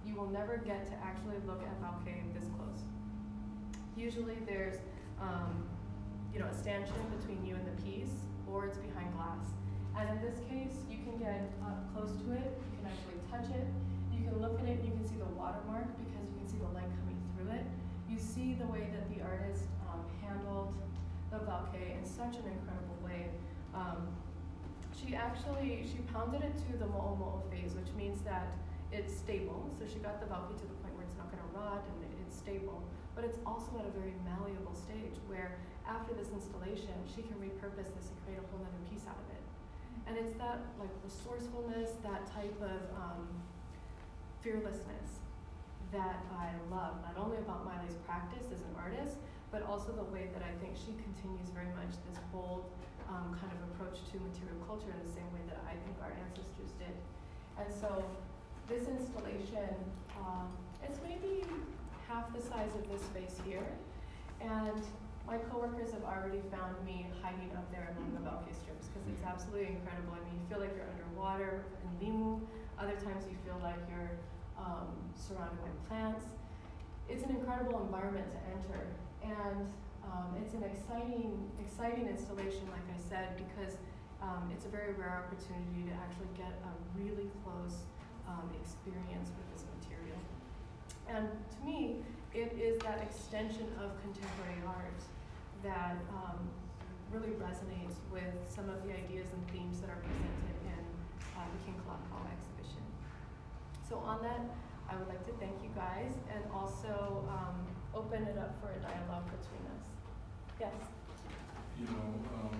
you will never get to actually look at valke this close. Usually there's a stanchion between you and the piece, or it's behind glass. And in this case, you can get up close to it, you can actually touch it, you can look at it, and you can see the watermark because you can see the light coming through it. You see the way that the artist handled the valke in such an incredible way. She pounded it to the mo'o phase, which means that it's stable. So she got the valke to the point where it's not going to rot and it's stable. But it's also at a very malleable stage where after this installation, she can repurpose this and create a whole other piece out of it. And it's that like resourcefulness, that type of fearlessness that I love, not only about Maile's practice as an artist, but also the way that I think she continues very much this bold kind of approach to material culture in the same way that I think our ancestors did. And so this installation, it's maybe half the size of this space here, and my coworkers have already found me hiding up there among the valke strips because it's absolutely incredible. I mean, you feel like you're underwater in limu. Other times you feel like you're surrounded by plants. It's an incredible environment to enter, and it's an exciting installation, like I said, because It's a very rare opportunity to actually get a really close experience with this material. And to me, it is that extension of contemporary art that really resonates with some of the ideas and themes that are presented in the King Kalakaua exhibition. So on that, I would like to thank you guys and also open it up for a dialogue between us. Yes? You know,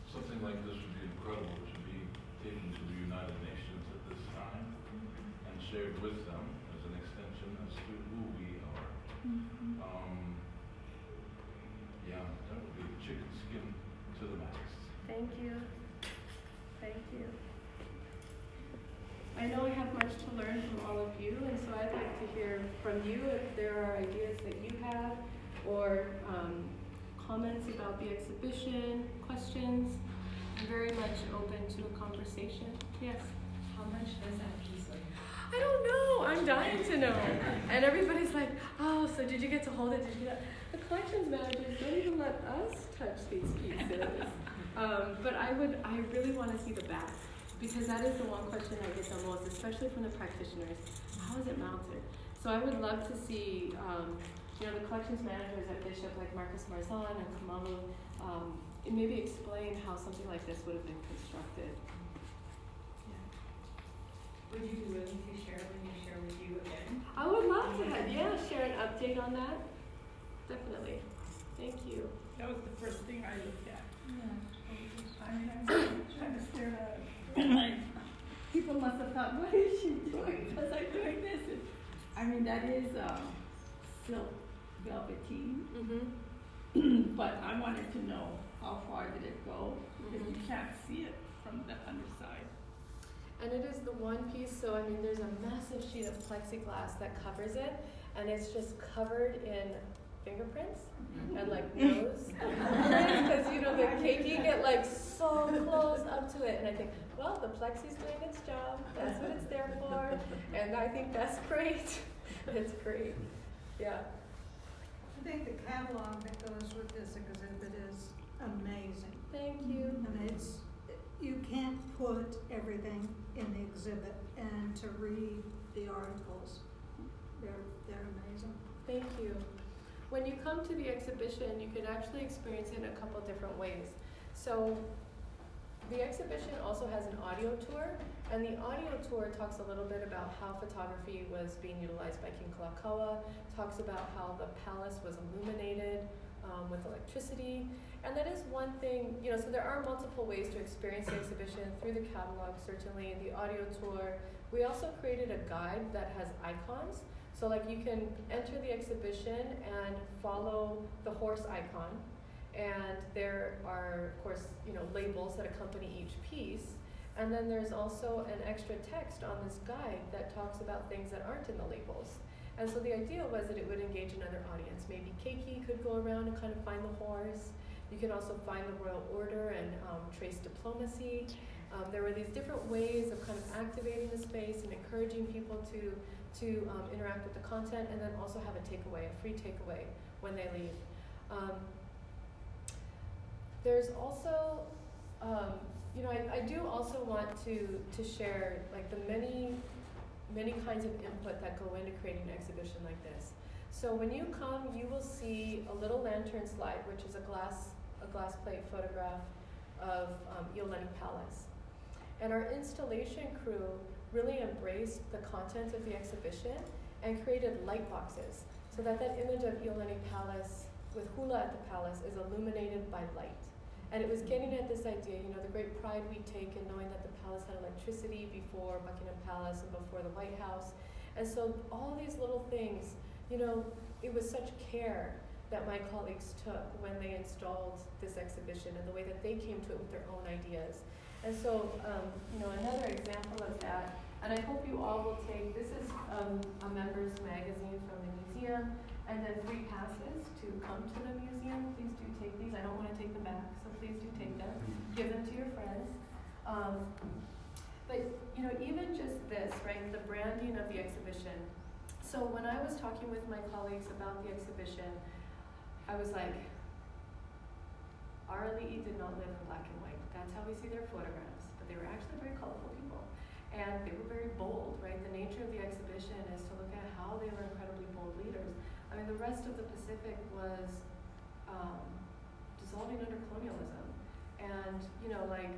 something like this would be incredible to be taken to the United Nations at this time and shared with them as an extension as to who we are. Yeah, that would be chicken skin to the max. Thank you. Thank you. I know I have much to learn from all of you, and so I'd like to hear from you if there are ideas that you have or comments about the exhibition, questions. I'm very much open to a conversation. Yes? How much does that piece weigh? I don't know. I'm dying to know. And everybody's like, oh, so did you get to hold it? Did you get The collections managers don't even let us touch these pieces. But I really want to see the back, because that is the one question I get the most, especially from the practitioners. How is it mounted? So I would love to see, the collections managers at Bishop, like Marcus Marzan and Kamalu, maybe explain how something like this would have been constructed. Yeah. Would you be willing to share when you share with you again? I would love to share an update on that. Definitely. Thank you. That was the first thing I looked at. Yeah. I'm trying to stare at it. People must have thought, what is she doing? Because I'm doing this. And, that is silk velveteen. Mm-hmm. But I wanted to know how far did it go? Because you can't see it from the underside. And it is the one piece, so there's a massive sheet of plexiglass that covers it, and it's just covered in fingerprints and nose because the keiki get so close up to it, and I think, well, the plexi's doing its job. That's what it's there for, and I think that's great. It's great. Yeah. I think the catalog that goes with this exhibit is amazing. Thank you. You can't put everything in the exhibit, and to read the articles, they're amazing. Thank you. When you come to the exhibition, you can actually experience it in a couple different ways. So the exhibition also has an audio tour, and the audio tour talks a little bit about how photography was being utilized by King Kalakaua, talks about how the palace was illuminated with electricity, and that is one thing, so there are multiple ways to experience the exhibition through the catalog, certainly, the audio tour. We also created a guide that has icons. So you can enter the exhibition and follow the horse icon, and there are, of course, labels that accompany each piece. And then there's also an extra text on this guide that talks about things that aren't in the labels. And so the idea was that it would engage another audience. Maybe Keiki could go around and kind of find the horse. You can also find the royal order and trace diplomacy. There were these different ways of kind of activating the space and encouraging people to interact with the content, and then also have a takeaway, a free takeaway when they leave. There's also, I do also want to share the many kinds of input that go into creating an exhibition like this. So when you come, you will see a little lantern slide, which is a glass plate photograph of Iolani Palace. And our installation crew really embraced the content of the exhibition and created light boxes so that image of Iolani Palace with hula at the palace is illuminated by light. And it was getting at this idea, the great pride we take in knowing that the palace had electricity before Buckingham Palace and before the White House. And so all these little things, it was such care that my colleagues took when they installed this exhibition and the way that they came to it with their own ideas. And so, another example of that, and I hope you all will take, this is a member's magazine from the museum, and then free passes to come to the museum. Please do take these. I don't want to take them back, so please do take them. Give them to your friends. But, even just this, right, the branding of the exhibition. So when I was talking with my colleagues about the exhibition, I was like, Our Alii did not live in black and white. That's how we see their photographs, but they were actually very colorful people. And they were very bold, right? The nature of the exhibition is to look at how they were incredibly bold leaders. I mean, the rest of the Pacific was dissolving under colonialism. And, you know, like,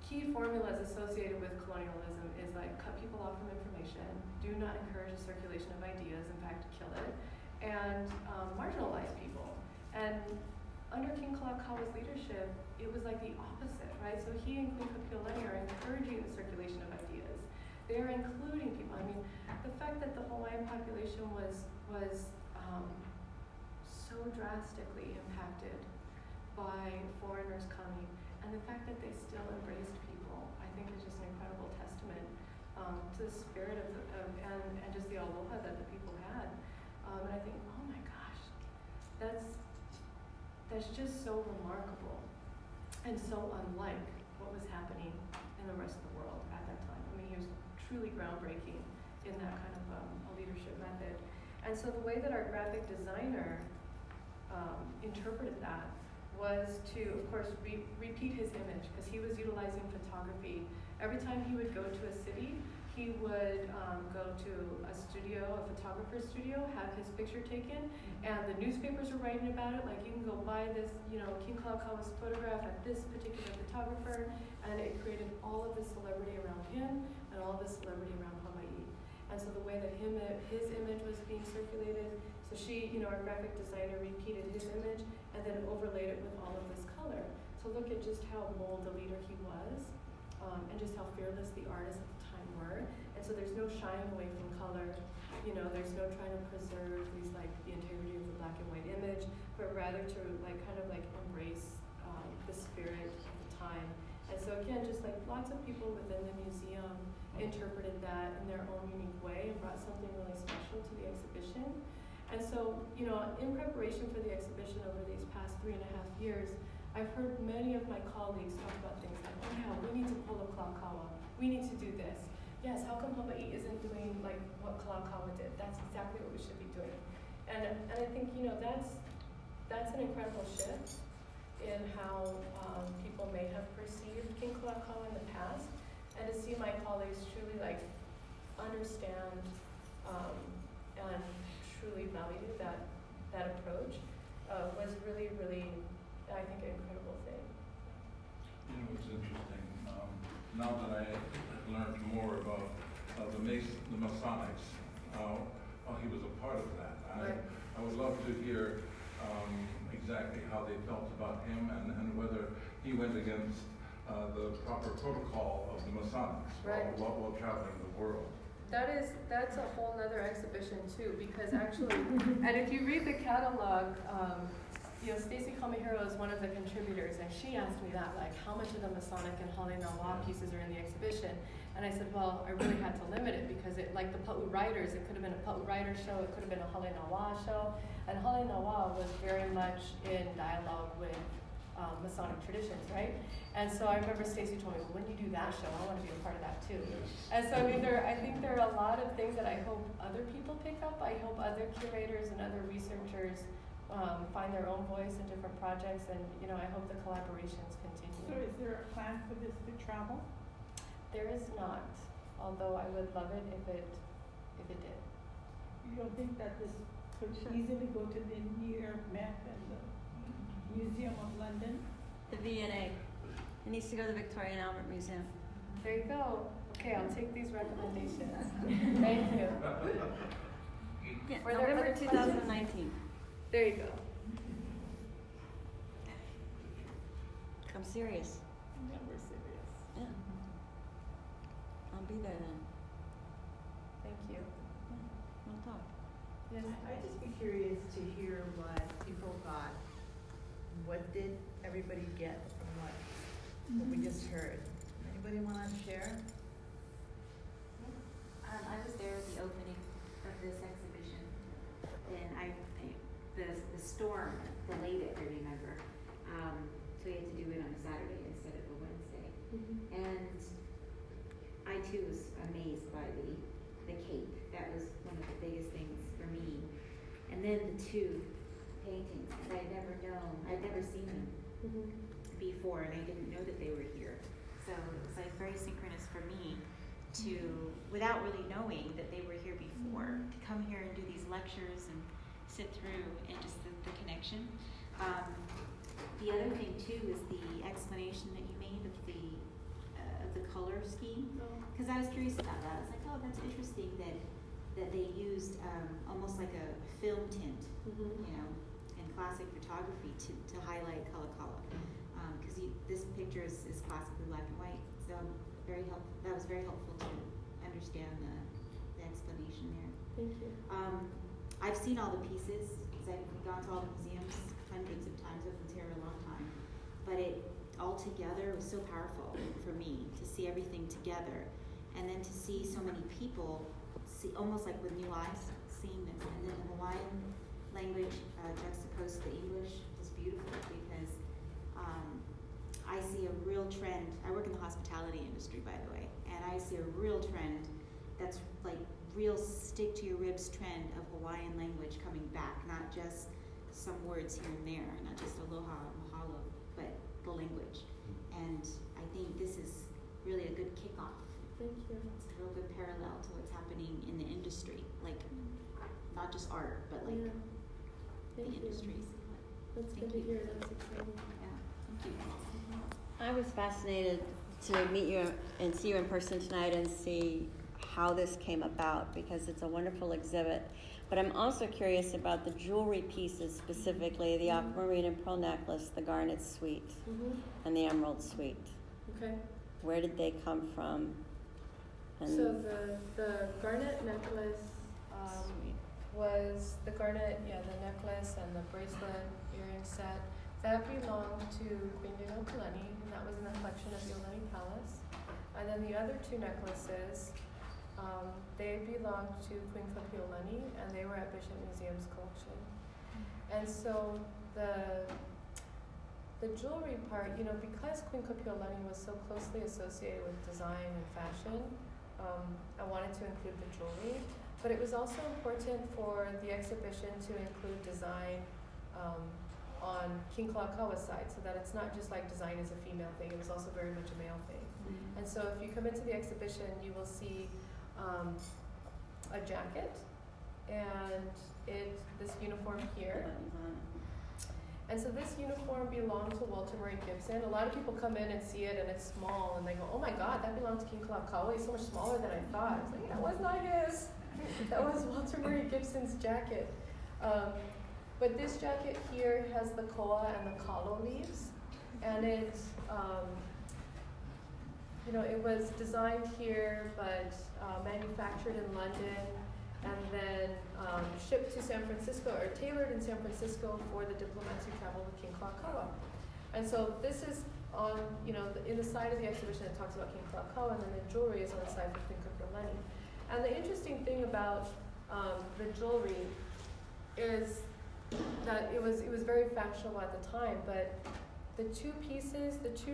key formulas associated with colonialism is like cut people off from information, do not encourage the circulation of ideas, in fact, kill it, and marginalize people. And under King Kalakaua's leadership, it was like the opposite, right? So he and Queen Kapiolani are encouraging the circulation of ideas. They are including people. I mean, the fact that the Hawaiian population was so drastically impacted by foreigners coming, and the fact that they still embraced people, I think is just an incredible testament to the spirit of and just the aloha that the people had. And I think, oh my gosh, that's just so remarkable and so unlike what was happening in the rest of the world at that time. I mean, he was truly groundbreaking in that kind of a leadership method. And so the way that our graphic designer interpreted that was to, of course, repeat his image, because he was utilizing photography. Every time he would go to a city, he would go to a studio, a photographer's studio, have his picture taken, and the newspapers were writing about it, like you can go buy this, you know, King Kalakaua's photograph at this particular photographer, and it created all of the celebrity around him and all of the celebrity around Hawaii. And so the way that his image was being circulated, so she, you know, our graphic designer repeated his image and then overlaid it with all of this color to look at just how bold a leader he was, and just how fearless the artists at the time were. And so there's no shying away from color, you know, there's no trying to preserve these, like, the integrity of the black and white image, but rather to, like, kind of like embrace the spirit of the time. And so again, just like lots of people within the museum interpreted that in their own unique way and brought something really special to the exhibition. And so, you know, in preparation for the exhibition over these past 3.5 years, I've heard many of my colleagues talk about things like, oh yeah, we need to pull up Kalakaua. We need to do this. Yes, how come Hawaii isn't doing like what Kalakaua did? That's exactly what we should be doing. And I think, you know, that's an incredible shift in how people may have perceived King Kalakaua in the past. And to see my colleagues truly like understand and truly value that approach was really, really, I think, an incredible thing. You know, it's interesting. Now that I learned more about the Masonics, he was a part of that. Right. I would love to hear exactly how they felt about him and whether he went against the proper protocol of the Masonics Right. while traveling the world. That's a whole nother exhibition too, because actually, and if you read the catalog, you know, Stacy Kamihiro is one of the contributors, and she asked me that, like, how much of the Masonic and Hale Nawa pieces are in the exhibition? And I said, well, I really had to limit it because it, like the Pa'u Riders, it could have been a Pa'u Rider show, it could have been a Hale Nawa show, and Hale Nawa was very much in dialogue with Masonic traditions, right? And so I remember Stacy told me, well, when you do that show, I want to be a part of that too. And so I mean, I think there are a lot of things that I hope other people pick up. I hope other curators and other researchers find their own voice in different projects, and you know, I hope the collaborations continue. So is there a plan for this to travel? There is not, although I would love it if it did. You don't think that this could easily go to the New York Met and the Museum of London? The V&A. It needs to go to the Victoria and Albert Museum. There you go. Okay, I'll take these recommendations. Thank you. Yeah, Were there November other questions? 2019. There you go. I'm serious. Yeah, we're serious. Yeah. I'll be there then. Thank you. We'll talk. Yes. I'd just be curious to hear what people thought. What did everybody get from what we just heard? Anybody want to share? I was there at the opening of this exhibition, and the storm delayed it, I remember. So we had to do it on a Saturday instead of a Wednesday. And I too was amazed by the cape. That was one of the biggest things for me. And then the tube. paintings, because I'd never seen them before, and I didn't know that they were here. So it was like very synchronous for me to, without really knowing that they were here before, to come here and do these lectures and sit through and just the connection. The other thing too is the explanation that you made of the color scheme, because I was curious about that. I was like, oh, that's interesting that they used almost like a film tint, you know, in classic photography to highlight Kalakaua. Because this picture is classically black and white, so that was very helpful to understand the explanation there. Thank you. I've seen all the pieces, because I've gone to all the museums hundreds of times. I've been here a long time, but it all together was so powerful for me to see everything together, and then to see so many people see almost like with new eyes seeing this, and then the Hawaiian language juxtaposed to the English was beautiful, because I see a real trend. I work in the hospitality industry, by the way, and I see a real trend that's like real stick to your ribs trend of Hawaiian language coming back, not just some words here and there, not just aloha, mahalo, but the language. And I think this is really a good kickoff. Thank you. It's a real good parallel to what's happening in the industry, like not just art, but like Yeah. the Thank you. industries. That's Thank good to you. hear. That's exciting. Yeah, thank you. I was fascinated to meet you and see you in person tonight and see how this came about, because it's a wonderful exhibit. But I'm also curious about the jewelry pieces, specifically the aquamarine and pearl necklace, the garnet suite, and the emerald suite. Okay. Where did they come from? And So the garnet necklace was the garnet, the necklace and the bracelet earring set that belonged to Queen Kalani, and that was in the collection of the Iolani Palace. And then the other two necklaces, they belonged to Queen Kapiolani, and they were at Bishop Museum's collection. And so the jewelry part, because Queen Kapiolani was so closely associated with design and fashion, I wanted to include the jewelry. But it was also important for the exhibition to include design on King Kalakaua's side, so that it's not just like design is a female thing, it was also very much a male thing. And so if you come into the exhibition, you will see a jacket and this uniform here. And so this uniform belonged to Walter Murray Gibson. A lot of people come in and see it and it's small and they go, oh my God, that belonged to King Kalakaua. He's so much smaller than I thought. It's like, that was not his. That was Walter Murray Gibson's jacket. But this jacket here has the koa and the kalo leaves. And it was designed here, but manufactured in London, and then shipped to San Francisco, or tailored in San Francisco for the diplomats who traveled with King Kalakaua. And so this is on, in the side of the exhibition it talks about King Kalakaua, and then the jewelry is on the side for Queen Kapiolani. And the interesting thing about the jewelry is that it was very fashionable at the time, but the two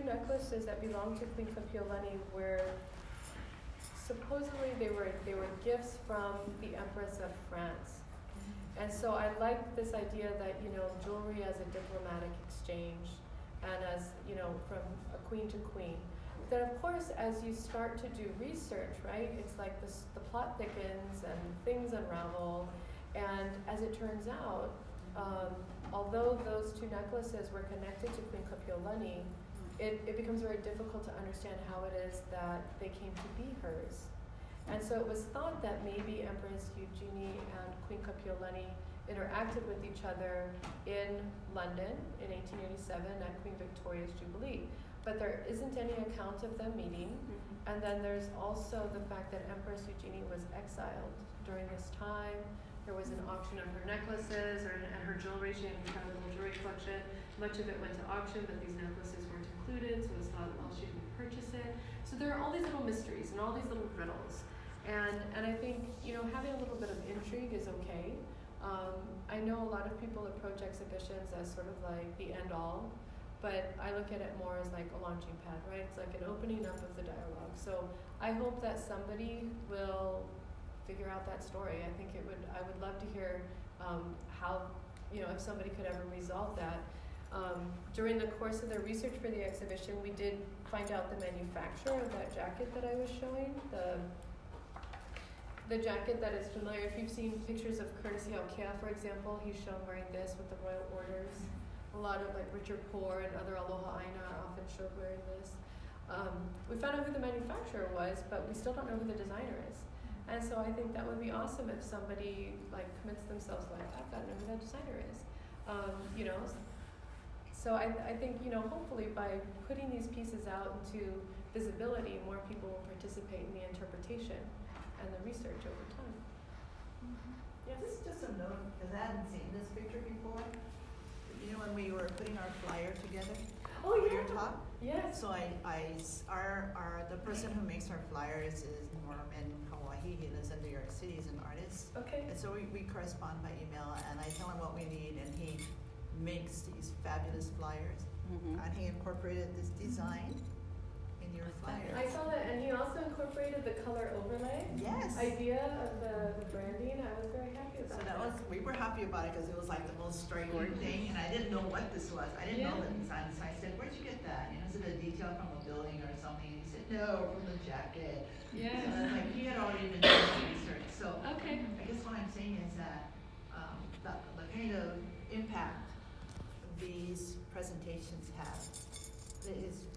necklaces that belonged to Queen Kapiolani were supposedly they were gifts from the Empress of France. And so I like this idea that, jewelry as a diplomatic exchange, and as, from a queen to queen. Then of course, as you start to do research, right, it's like the plot thickens and things unravel, and as it turns out, although those two necklaces were connected to Queen Kapiolani, it becomes very difficult to understand how it is that they came to be hers. And so it was thought that maybe Empress Eugenie and Queen Kapiolani interacted with each other in London in 1887 at Queen Victoria's Jubilee. But there isn't any account of them meeting. And then there's also the fact that Empress Eugenie was exiled during this time. There was an auction of her necklaces and her jewelry. She had an incredible jewelry collection. Much of it went to auction, but these necklaces weren't included, so it was thought, well, she didn't purchase it. So there are all these little mysteries and all these little riddles. And I think, having a little bit of intrigue is okay. I know a lot of people approach exhibitions as sort of like the end all, but I look at it more as like a launching pad, right? It's like an opening up of the dialogue. So I hope that somebody will figure out that story. I would love to hear how if somebody could ever resolve that. During the course of the research for the exhibition, we did find out the manufacturer of that jacket that I was showing, the jacket that is familiar. If you've seen pictures of Courtesy Aukea, for example, he's shown wearing this with the royal orders. A lot of like Richard Poor and other Aloha Aina are often showed wearing this. We found out who the manufacturer was, but we still don't know who the designer is. And so I think that would be awesome if somebody like commits themselves like, I've got to know who that designer is. So I think, hopefully by putting these pieces out into visibility, more people will participate in the interpretation and the research over time. This is just a note, because I hadn't seen this picture before. When we were putting our flyer together? Oh, for yeah. your talk? Yes. So the person who makes our flyers is Norm in Hawaii. He lives in New York City. He's an artist. Okay. And so we correspond by email, and I tell him what we need, and he makes these fabulous flyers. Mhm. And he incorporated this design in your flyer. I saw that, and he also incorporated the color overlay Yes. idea of the branding. I was very happy So about we were happy about it because it was like the most striking thing, and I didn't know what this was. I didn't know the design, so I said, "Where'd you get that? Is it a detail from a building or something?" And he said, "No, from the jacket." Yeah. So I was like, he had already been doing his research. So Okay. I guess what I'm saying is that the kind of impact these presentations have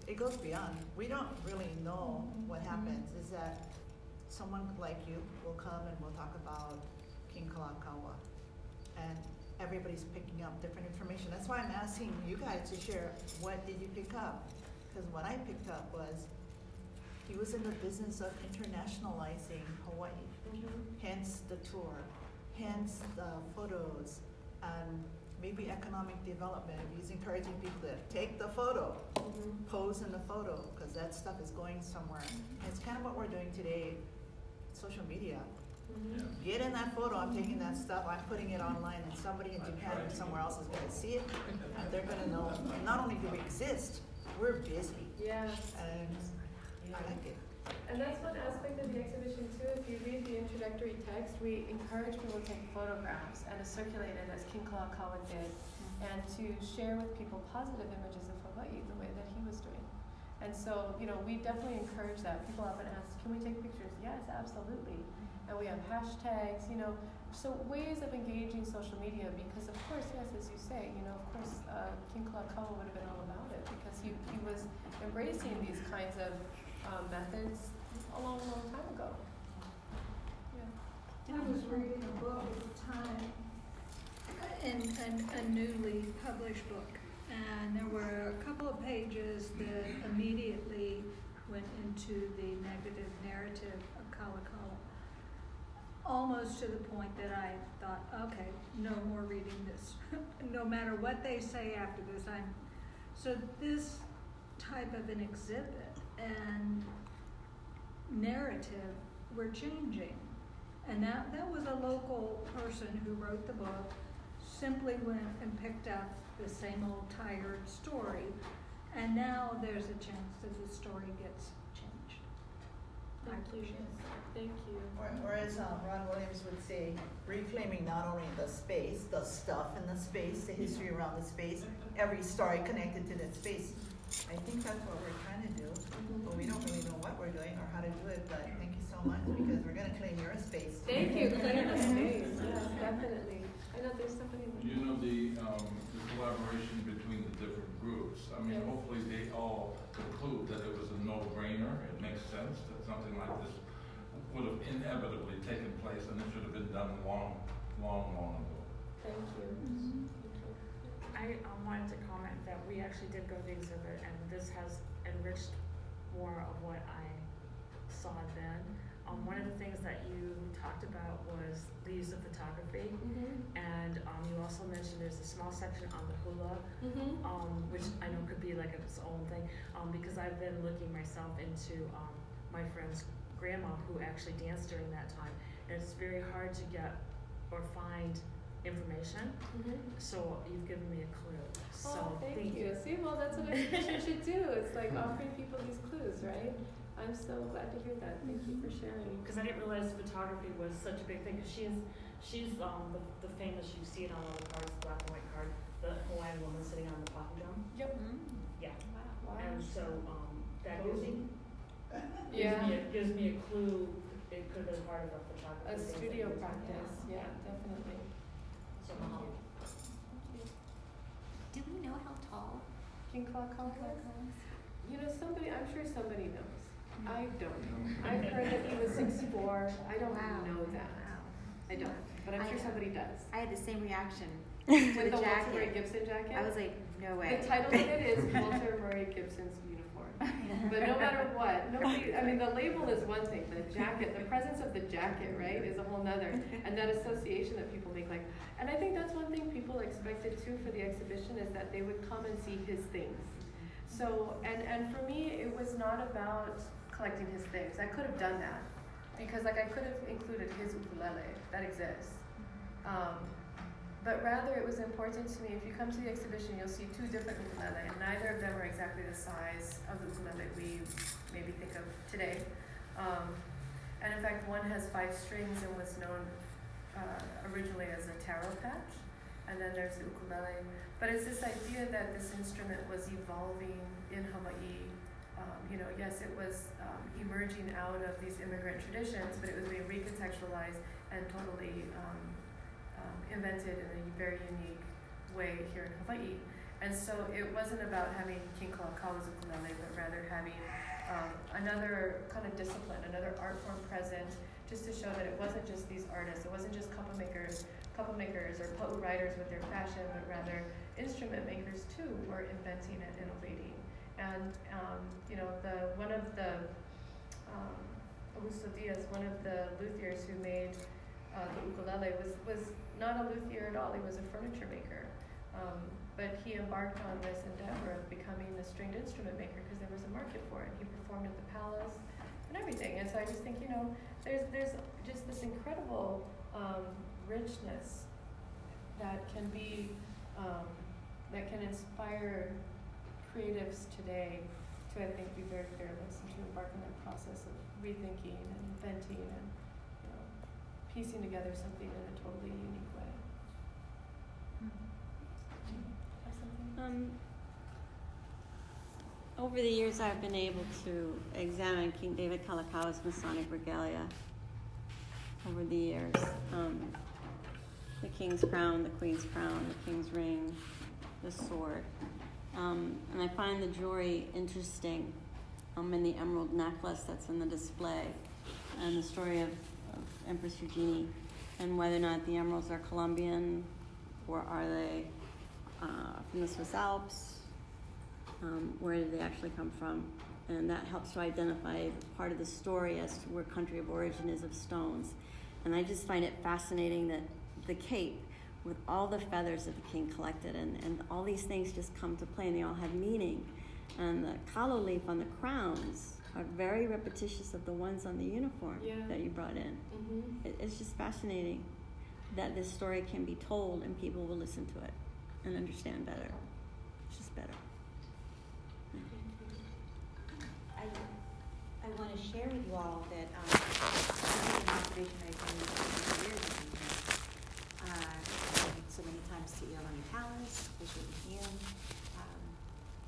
it goes beyond. We don't really know what happens. Is that someone like you will come and we'll talk about King Kalakaua, and everybody's picking up different information. That's why I'm asking you guys to share, what did you pick up? Because what I picked up was he was in the business of internationalizing Hawaii, hence the tour, hence the photos, and maybe economic development. He's encouraging people to take the photo, pose in the photo, because that stuff is going somewhere. And it's kind of what we're doing today, social media. Get in that photo, I'm taking that stuff, I'm putting it online, and somebody in Japan or somewhere else is gonna see it, and they're gonna know, not only do we exist, we're busy, Yes. and I like it. And that's one aspect of the exhibition too. If you read the introductory text, we encourage people to take photographs and to circulate it as King Kalakaua did, and to share with people positive images of Hawaii the way that he was doing. And so, we definitely encourage that. People often ask, can we take pictures? Yes, absolutely. And we have hashtags, so ways of engaging social media, because of course, yes, as you say, King Kalakaua would have been all about it, because he was embracing these kinds of methods a long, long time ago. Yeah. I was reading a book at the time, a newly published book, and there were a couple of pages that immediately went into the negative narrative of Kalakaua, almost to the point that I thought, okay, no more reading this. No matter what they say after this, so this type of an exhibit and narrative were changing. And that was a local person who wrote the book, simply went and picked up the same old tired story, and now there's a chance that the story gets changed. Thank you. Or as Ron Williams would say, reclaiming not only the space, the stuff in the space, the history around the space, every story connected to that space. I think that's what we're trying to do, but we don't really know what we're doing or how to do it, but thank you so much, because we're gonna claim your space. Thank you, claim the space. Yes, definitely. I know there's somebody. The collaboration between the different groups, hopefully they all conclude that it was a no-brainer. It makes sense that something like this would have inevitably taken place, and it should have been done long, long, long ago. Thank you. I wanted to comment that we actually did go to the exhibit, and this has enriched more of what I saw then. One of the things that you talked about was the use of photography, and you also mentioned there's a small section on the hula, which I know could be like its own thing, because I've been looking myself into my friend's grandma who actually danced during that time, and it's very hard to get or find information. So you've given me a clue. So thank you. See, well, that's what exhibition should do. It's like offering people these clues, right? I'm so glad to hear that. Thank you for sharing. Because I didn't realize photography was such a big thing. Because She's the famous, you see it on all the cards, the black and white card, the Hawaiian woman sitting on the coffee drum. Yep. Yeah. Wow. And so that gives me Yeah. gives me a clue. It could have been part of the photography. A things that studio he was doing. practice, yeah, definitely. So Do we know how tall King Kalakaua? Kalakaua is? You know, I'm sure somebody knows. I don't know. I've heard that he was 6'4". I don't know that. Wow. I don't, but I'm sure somebody does. I had the same reaction With to the the Walter Murray jacket. Gibson jacket? I was like, no way. The title of it is Walter Murray Gibson's uniform. But no matter what, nobody, I mean, the label is one thing, the jacket, the presence of the jacket, right, is a whole nother. And that association that people make, like, and I think that's one thing people expected too for the exhibition, is that they would come and see his things. So, and for me, it was not about collecting his things. I could have done that, because like I could have included his ukulele, that exists. But rather it was important to me, if you come to the exhibition, you'll see two different ukulele, and neither of them are exactly the size of the ukulele we maybe think of today. And in fact, one has 5 strings and was known originally as a taro patch, and then there's the ukulele. But it's this idea that this instrument was evolving in Hawaii. You know, yes, it was emerging out of these immigrant traditions, but it was being recontextualized and totally invented in a very unique way here in Hawaii. And so it wasn't about having King Kalakaua's ukulele, but rather having another kind of discipline, another art form present, just to show that it wasn't just these artists, it wasn't just couple makers or pa'u writers with their fashion, but rather instrument makers too were inventing and innovating. And you know, one of the Augusto Diaz, one of the luthiers who made the ukulele was not a luthier at all. He was a furniture maker, but he embarked on this endeavor of becoming a stringed instrument maker because there was a market for it. He performed at the palace and everything. And so I just think, you know, there's just this incredible richness that can be that can inspire creatives today to, I think, be very fearless and to embark on that process of rethinking and inventing and, you know, piecing together something in a totally unique way. Have something? Over the years, I've been able to examine King David Kalakaua's Masonic regalia. Over the years, the king's crown, the queen's crown, the king's ring, the sword. And I find the jewelry interesting, and the emerald necklace that's in the display, and the story of Empress Eugenie, and whether or not the emeralds are Colombian, or are they from the Swiss Alps, where did they actually come from? And that helps to identify part of the story as to where country of origin is of stones. And I just find it fascinating that the cape, with all the feathers that the king collected, and all these things just come to play, and they all have meaning. And the kalo leaf on the crowns are very repetitious of the ones on the uniform that you brought in. Mm-hmm. It's just fascinating that this story can be told and people will listen to it and understand better. It's just better. I want to share with you all that this is an observation I've made over the years. I've been so many times to Iolani Palace, Visual Museum.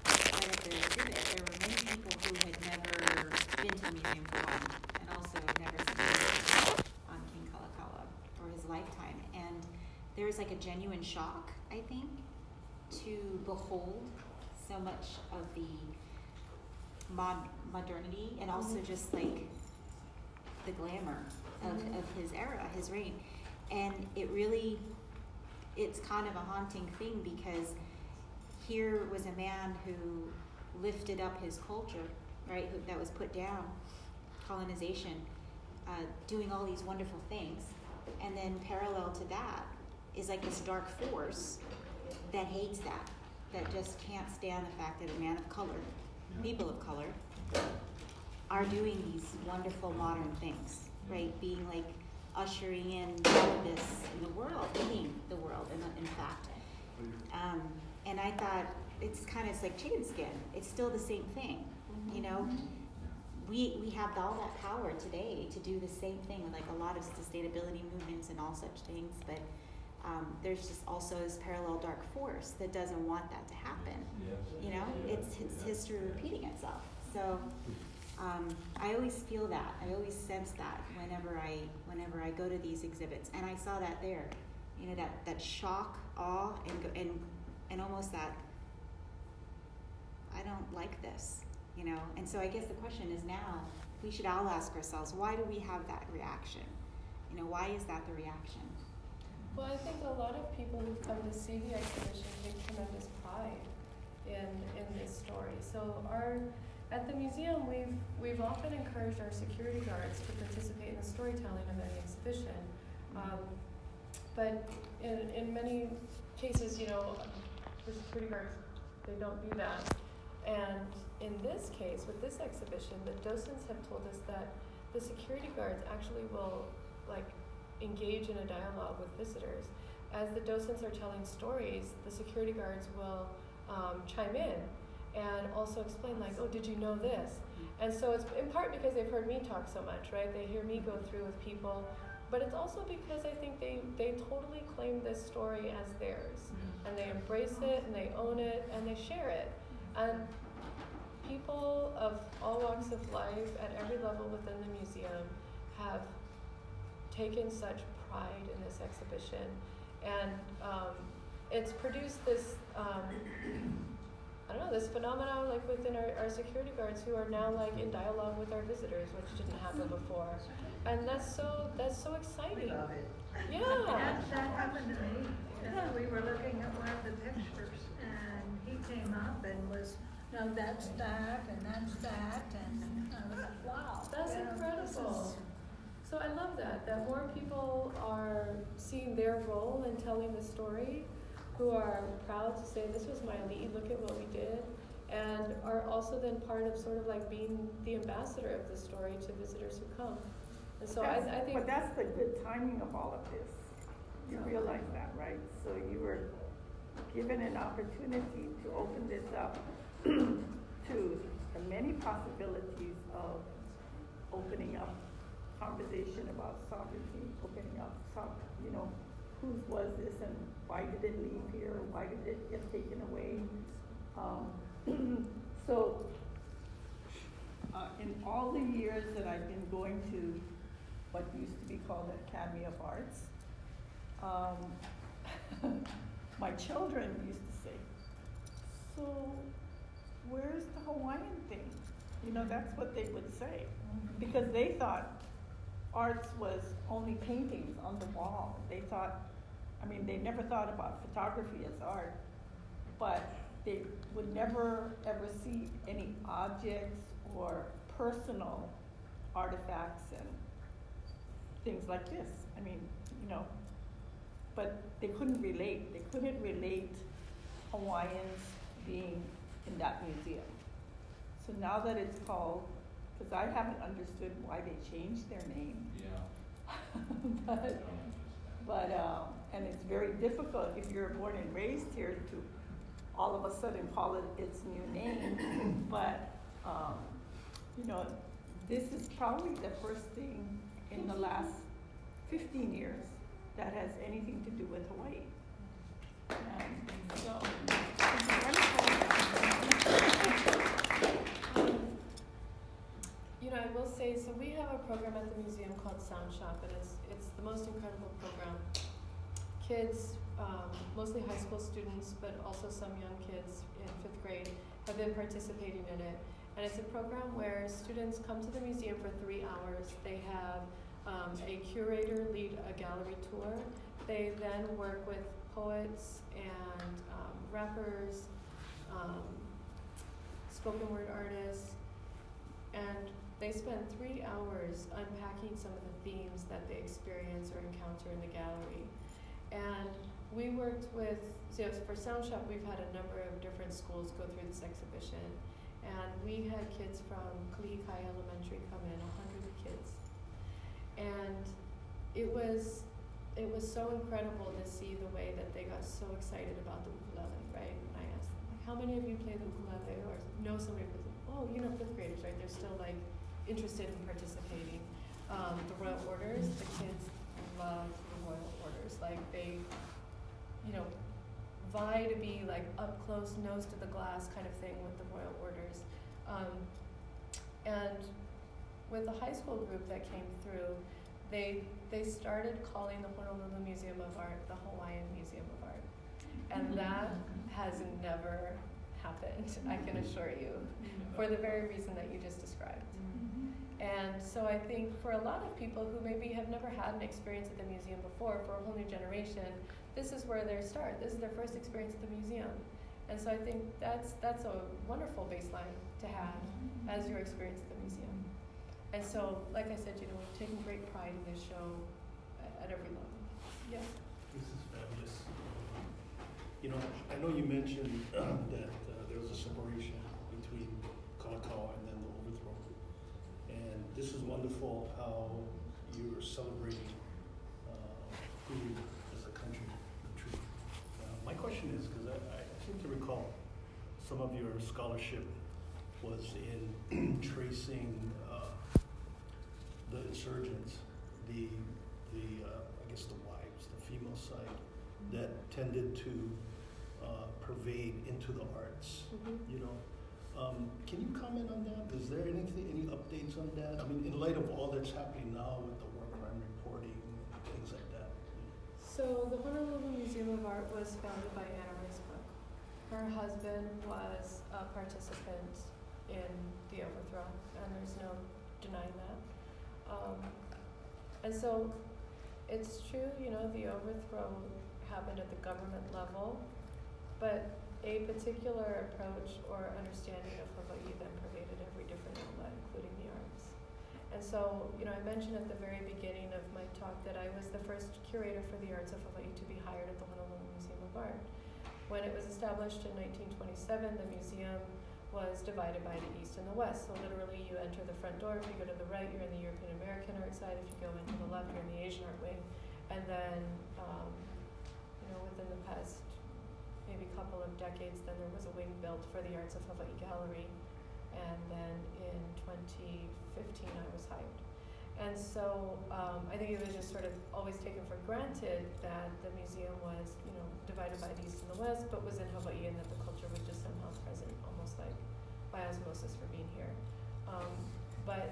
But at the exhibit, there were many people who had never been to the museum for one, and also had never seen on King Kalakaua or his lifetime. And there was like a genuine shock, I think, to behold so much of the modernity, and also just like the glamour of his era, his reign. And it's kind of a haunting thing, because here was a man who lifted up his culture, right, that was put down, colonization, doing all these wonderful things. And then parallel to that is like this dark force that hates that just can't stand the fact that a man of color, people of color, are doing these wonderful modern things, right? Being like ushering in all of this in the world, leading the world, in fact. And I thought it's like chicken skin. It's still the same thing, you know? we have all that power today to do the same thing with like a lot of sustainability movements and all such things, but there's just also this parallel dark force that doesn't want that to happen. You know, it's history repeating itself. So I always feel that. I always sense that whenever I go to these exhibits, and I saw that there. You know, that shock, awe, and almost that I don't like this. You know, and so I guess the question is now we should all ask ourselves, why do we have that reaction? You know, why is that the reaction? Well, I think a lot of people who've come to see the exhibition take tremendous pride in this story. So at the museum, we've often encouraged our security guards to participate in the storytelling of any exhibition. But in many cases, you know, the security guards, they don't do that. And in this case, with this exhibition, the docents have told us that the security guards actually will engage in a dialogue with visitors. As the docents are telling stories, the security guards will chime in and also explain oh, did you know this? And so it's in part because they've heard me talk so much, right? They hear me go through with people, but it's also because I think they totally claim this story as theirs, and they embrace it, and they own it, and they share it. And people of all walks of life at every level within the museum have taken such pride in this exhibition, and it's produced this this phenomenon within our security guards who are now in dialogue with our visitors, which didn't happen before, and that's so exciting. We love it. Yeah. That happened to me. We were looking at one of the pictures, and he came up and was, no, that's that, and that's that, and I was like, wow. That's incredible. So I love that more people are seeing their role in telling the story, who are proud to say, this was my Alii, look at what we did, and are also then part of sort of being the ambassador of the story to visitors who come. And so I think... But that's the good timing of all of this. You realize that, right? So you were given an opportunity to open this up to the many possibilities of opening up conversation about sovereignty, opening up, whose was this and why did it leave here? Why did it get taken away? In all the years that I've been going to what used to be called the Academy of Arts, my children used to say, so where's the Hawaiian thing? That's what they would say, because they thought arts was only paintings on the wall. They thought, they never thought about photography as art, but they would never ever see any objects or personal artifacts and things like this. But they couldn't relate. They couldn't relate Hawaiians being in that museum. So now that it's called, because I haven't understood why they changed their name. Yeah. but and it's very difficult if you're born and raised here to all of a sudden call it its new name. But this is probably the first thing in the last 15 years that has anything to do with Hawaii. And so it's I will say, so we have a program at the museum called Sound Shop, and it's the most incredible program. Kids, mostly high school students, but also some young kids in 5th grade have been participating in it. And it's a program where students come to the museum for 3 hours. They have a curator lead a gallery tour. They then work with poets and rappers, spoken word artists, and they spend 3 hours unpacking some of the themes that they experience or encounter in the gallery. And we worked with, for Sound Shop, we've had a number of different schools go through this exhibition. And we had kids from Kalakaua Elementary come in, 100 kids. And it was so incredible to see the way that they got so excited about the ukulele, right? And I asked them, how many of you play the ukulele or know somebody who plays it? Oh, 5th graders, right? They're still interested in participating. The Royal Orders, the kids love the Royal Orders. Like they, you know, vie to be like up close, nose to the glass kind of thing with the Royal Orders. And with the high school group that came through, they started calling the Honolulu Museum of Art the Hawaiian Museum of Art. And that has never happened, I can assure you, for the very reason that you just described. And so I think for a lot of people who maybe have never had an experience at the museum before, for a whole new generation, this is where they start. This is their first experience at the museum. And so I think that's a wonderful baseline to have as your experience at the museum. And so, like I said, you know, we've taken great pride in this show at every level. Yeah. This is fabulous. You know, I know you mentioned that there was a separation between Kalakaua and then the overthrow. And this is wonderful how you're celebrating who you as a country, the truth. My question is, because I seem to recall some of your scholarship was in tracing the insurgents, the I guess the wives, the female side, that tended to pervade into the arts. You know, can you comment on that? Is there any updates on that? I mean, in light of all that's happening now with the war crime reporting and things like that. So the Honolulu Museum of Art was founded by Anna Rice Cook. Her husband was a participant in the overthrow, and there's no denying that. And so it's true, you know, the overthrow happened at the government level, but a particular approach or understanding of Hawaii then pervaded every different outlet, including the arts. And so, you know, I mentioned at the very beginning of my talk that I was the first curator for the arts of Hawaii to be hired at the Honolulu Museum of Art. When it was established in 1927, the museum was divided by the east and the west. So literally you enter the front door, if you go to the right, you're in the European American art side. If you go into the left, you're in the Asian art wing. And then, you know, within the past maybe couple of decades, then there was a wing built for the Arts of Hawaii Gallery. And then in 2015, I was hired. And so I think it was just sort of always taken for granted that the museum was, you know, divided by the east and the west, but was in Hawaii, and that the culture was just somehow present, almost like by osmosis for being here. But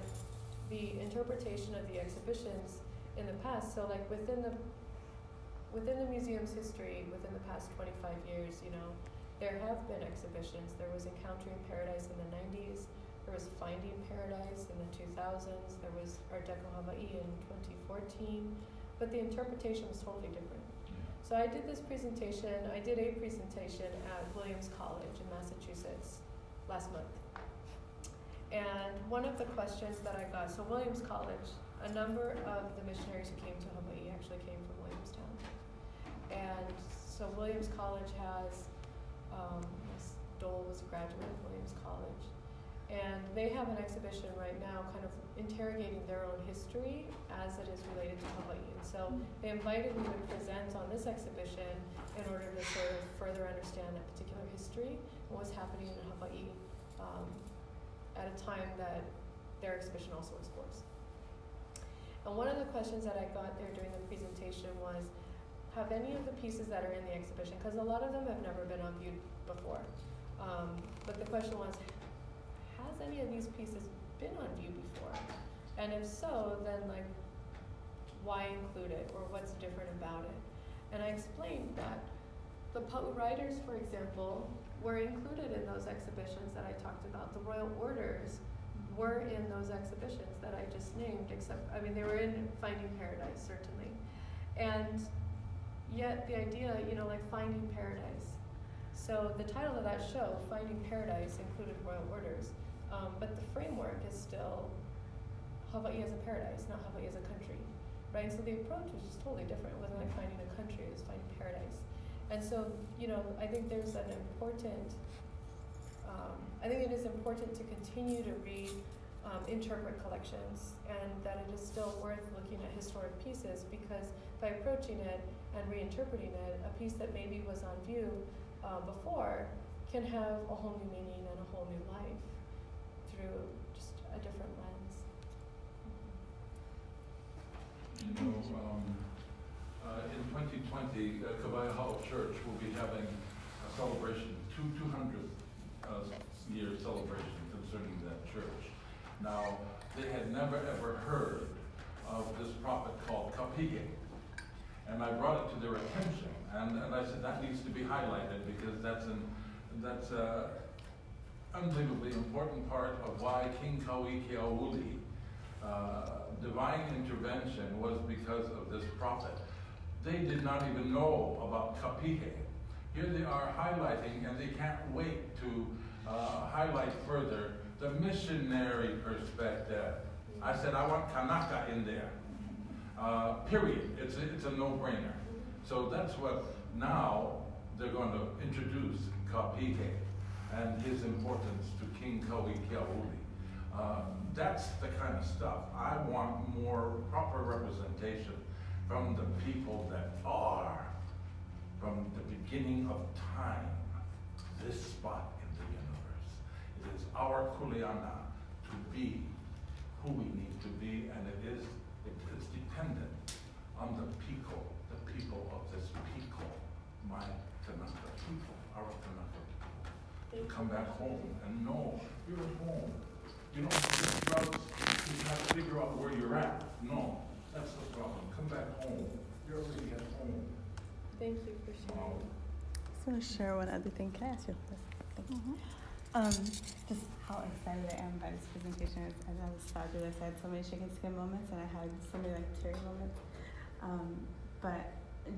the interpretation of the exhibitions in the past, so like within the museum's history, within the past 25 years, you know, there have been exhibitions. There was Encountering Paradise in the 90s. There was Finding Paradise in the 2000s. There was Art Deco Hawaii in 2014. But the interpretation was totally different. So I did a presentation at Williams College in Massachusetts last month. And one of the questions that I got, so Williams College, a number of the missionaries who came to Hawaii actually came from Williamstown. And so Williams College has, Dole was a graduate of Williams College. And they have an exhibition right now kind of interrogating their own history as it is related to Hawaii. And so they invited me to present on this exhibition in order to sort of further understand that particular history and what's happening in Hawaii at a time that their exhibition also explores. And one of the questions that I got there during the presentation was, have any of the pieces that are in the exhibition, because a lot of them have never been on view before, but the question was, has any of these pieces been on view before? And if so, then like, why include it, or what's different about it? And I explained that the Pa'u Riders, for example, were included in those exhibitions that I talked about. The Royal Orders were in those exhibitions that I just named, except, I mean, they were in Finding Paradise, certainly. And yet the idea, you know, like Finding Paradise. So the title of that show, Finding Paradise, included Royal Orders. But the framework is still Hawaii as a paradise, not Hawaii as a country, right? So the approach was just totally different. It wasn't like finding a country, it was finding paradise. And so, you know, I think there's an important, I think it is important to continue to interpret collections, and that it is still worth looking at historic pieces, because by approaching it and reinterpreting it, a piece that maybe was on view before can have a whole new meaning and a whole new life through just a different lens. the Kalakaua Church will be having a celebration, 200 year celebration concerning that church. Now, they had never ever heard of this prophet called Kapige. And I brought it to their attention, and I said that needs to be highlighted because that's an unbelievably important part of why King Kauikeauli divine intervention was because of this prophet. They did not even know about Kapige. Here they are highlighting, and they can't wait to highlight further the missionary perspective. I said, I want Kanaka in there. Period. It's a no-brainer. So that's what now they're going to introduce Kapige and his importance to King Kauikeauli. That's the kind of stuff. I want more proper representation from the people that are, from the beginning of time, this spot in the universe. It is our kuleana to be who we need to be, and it is dependent on the people of this people, my Kanaka people, our Kanaka people, to come back home and know you're at home. You don't have to figure out where you're at. No, that's the problem. Come back home. You're already at home. Thank you for sharing. So share one other thing. Can I ask you a question? Just how excited I am by this presentation. As I was fabulous. I had so many chicken skin moments, and I had so many like cherry moments. I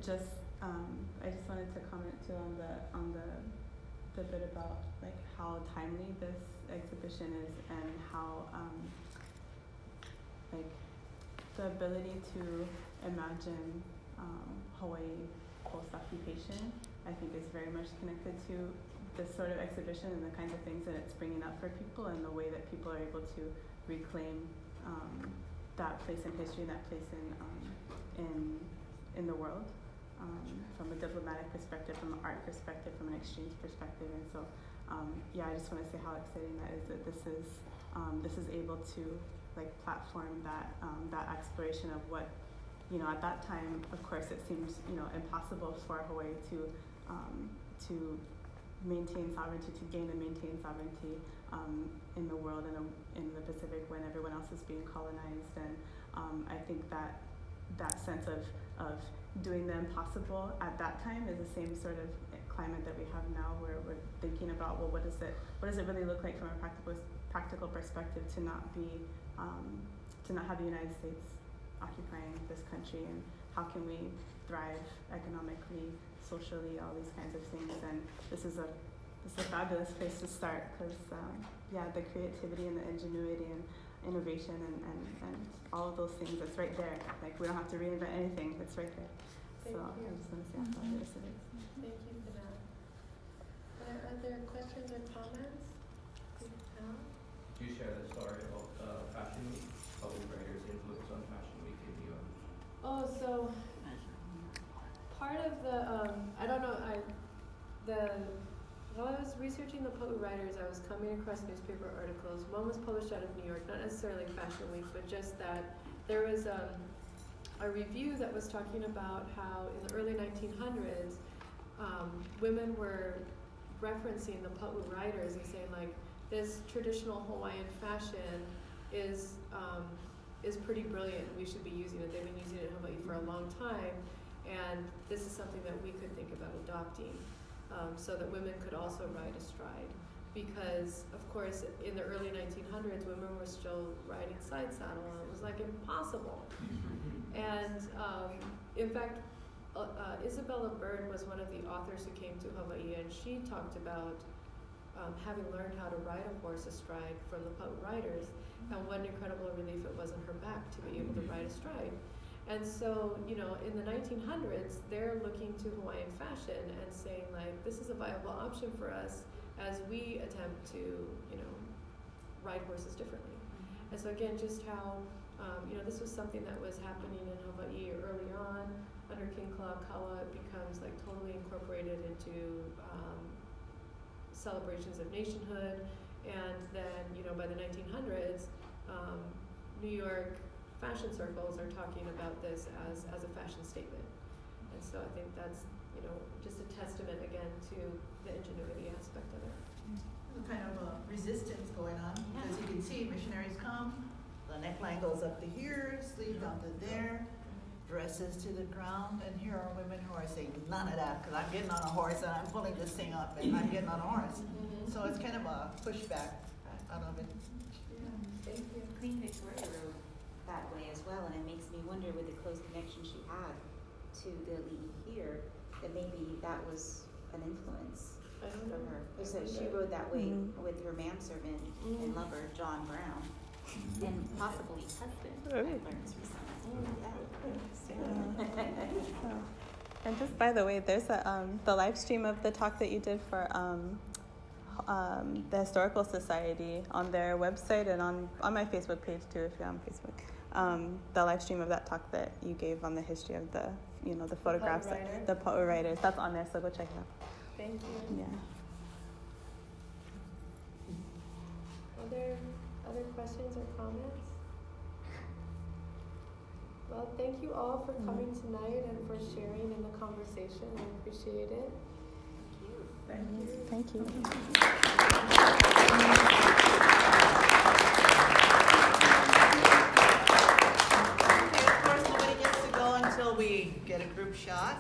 just wanted to comment too on the bit about like how timely this exhibition is, and how like the ability to imagine Hawaii post-occupation, I think is very much connected to this sort of exhibition and the kinds of things that it's bringing up for people, and the way that people are able to reclaim that place in history, that place in the world, from a diplomatic perspective, from an art perspective, from an exchange perspective. And so I just want to say how exciting that is, that this is able to like platform that exploration of what, at that time, of course, it seems impossible for Hawaii to maintain sovereignty, to gain and maintain sovereignty in the world and in the Pacific when everyone else is being colonized. And I think that sense of doing the impossible at that time is the same sort of climate that we have now, where we're thinking about, well, what does it really look like from a practical perspective to not have the United States occupying this country, and how can we thrive economically, socially, all these kinds of things. And this is a fabulous place to start, because the creativity and the ingenuity and innovation and all of those things, it's right there. Like, we don't have to reinvent anything, it's right there. Thank you. I just want to say how fabulous it is. Thank you for that. Are there other questions or comments? No? Do you share the story about Fashion Week, public writers' influence on Fashion Week in New York? Oh, so part of the while I was researching the Poet Writers, I was coming across newspaper articles. One was published out of New York, not necessarily Fashion Week, but just that there was a review that was talking about how in the early 1900s, women were referencing the Poet Writers and saying, like, this traditional Hawaiian fashion is pretty brilliant. We should be using it. They've been using it in Hawaii for a long time, and this is something that we could think about adopting, so that women could also ride astride. Because, of course, in the early 1900s, women were still riding side saddle, and it was like impossible. And in fact, Isabella Bird was one of the authors who came to Hawaii, and she talked about having learned how to ride a horse astride from the Poet Writers, and what an incredible relief it was on her back to be able to ride astride. And so, in the 1900s, they're looking to Hawaiian fashion and saying, like, this is a viable option for us as we attempt to, ride horses differently. And so again, just how, this was something that was happening in Hawaii early on. Under King Kalakaua, it becomes like totally incorporated into celebrations of nationhood. And then, by the 1900s, New York fashion circles are talking about this as a fashion statement. And so I think that's, you know, just a testament again to the ingenuity aspect of it. There's a kind of a resistance going on, because you can see missionaries come, the neckline goes up to here, sleeve down to there, dresses to the ground, and here are women who are saying none of that, because I'm getting on a horse and I'm pulling this thing up and I'm getting on a horse. So it's kind of a pushback out of it. Thank you. Queen Victoria rode that way as well, and it makes me wonder with the close connection she had to the Alii here, that maybe that was an influence I don't for know. her. So she rode that way with her manservant and lover, John Brown, and possibly husband, I learned recently. Oh. And just by the way, there's the live stream of the talk that you did for the Historical Society on their website and on my Facebook page too, if you're on Facebook. The live stream of that talk that you gave on the history of the, you know, the photographs, the poet writers, that's on there, so go check it out. Thank you. Yeah. Other questions or comments? Well, thank you all for coming tonight and for sharing in the conversation. I appreciate it. Thank you. Okay, of course, nobody gets to go until we get a group shot.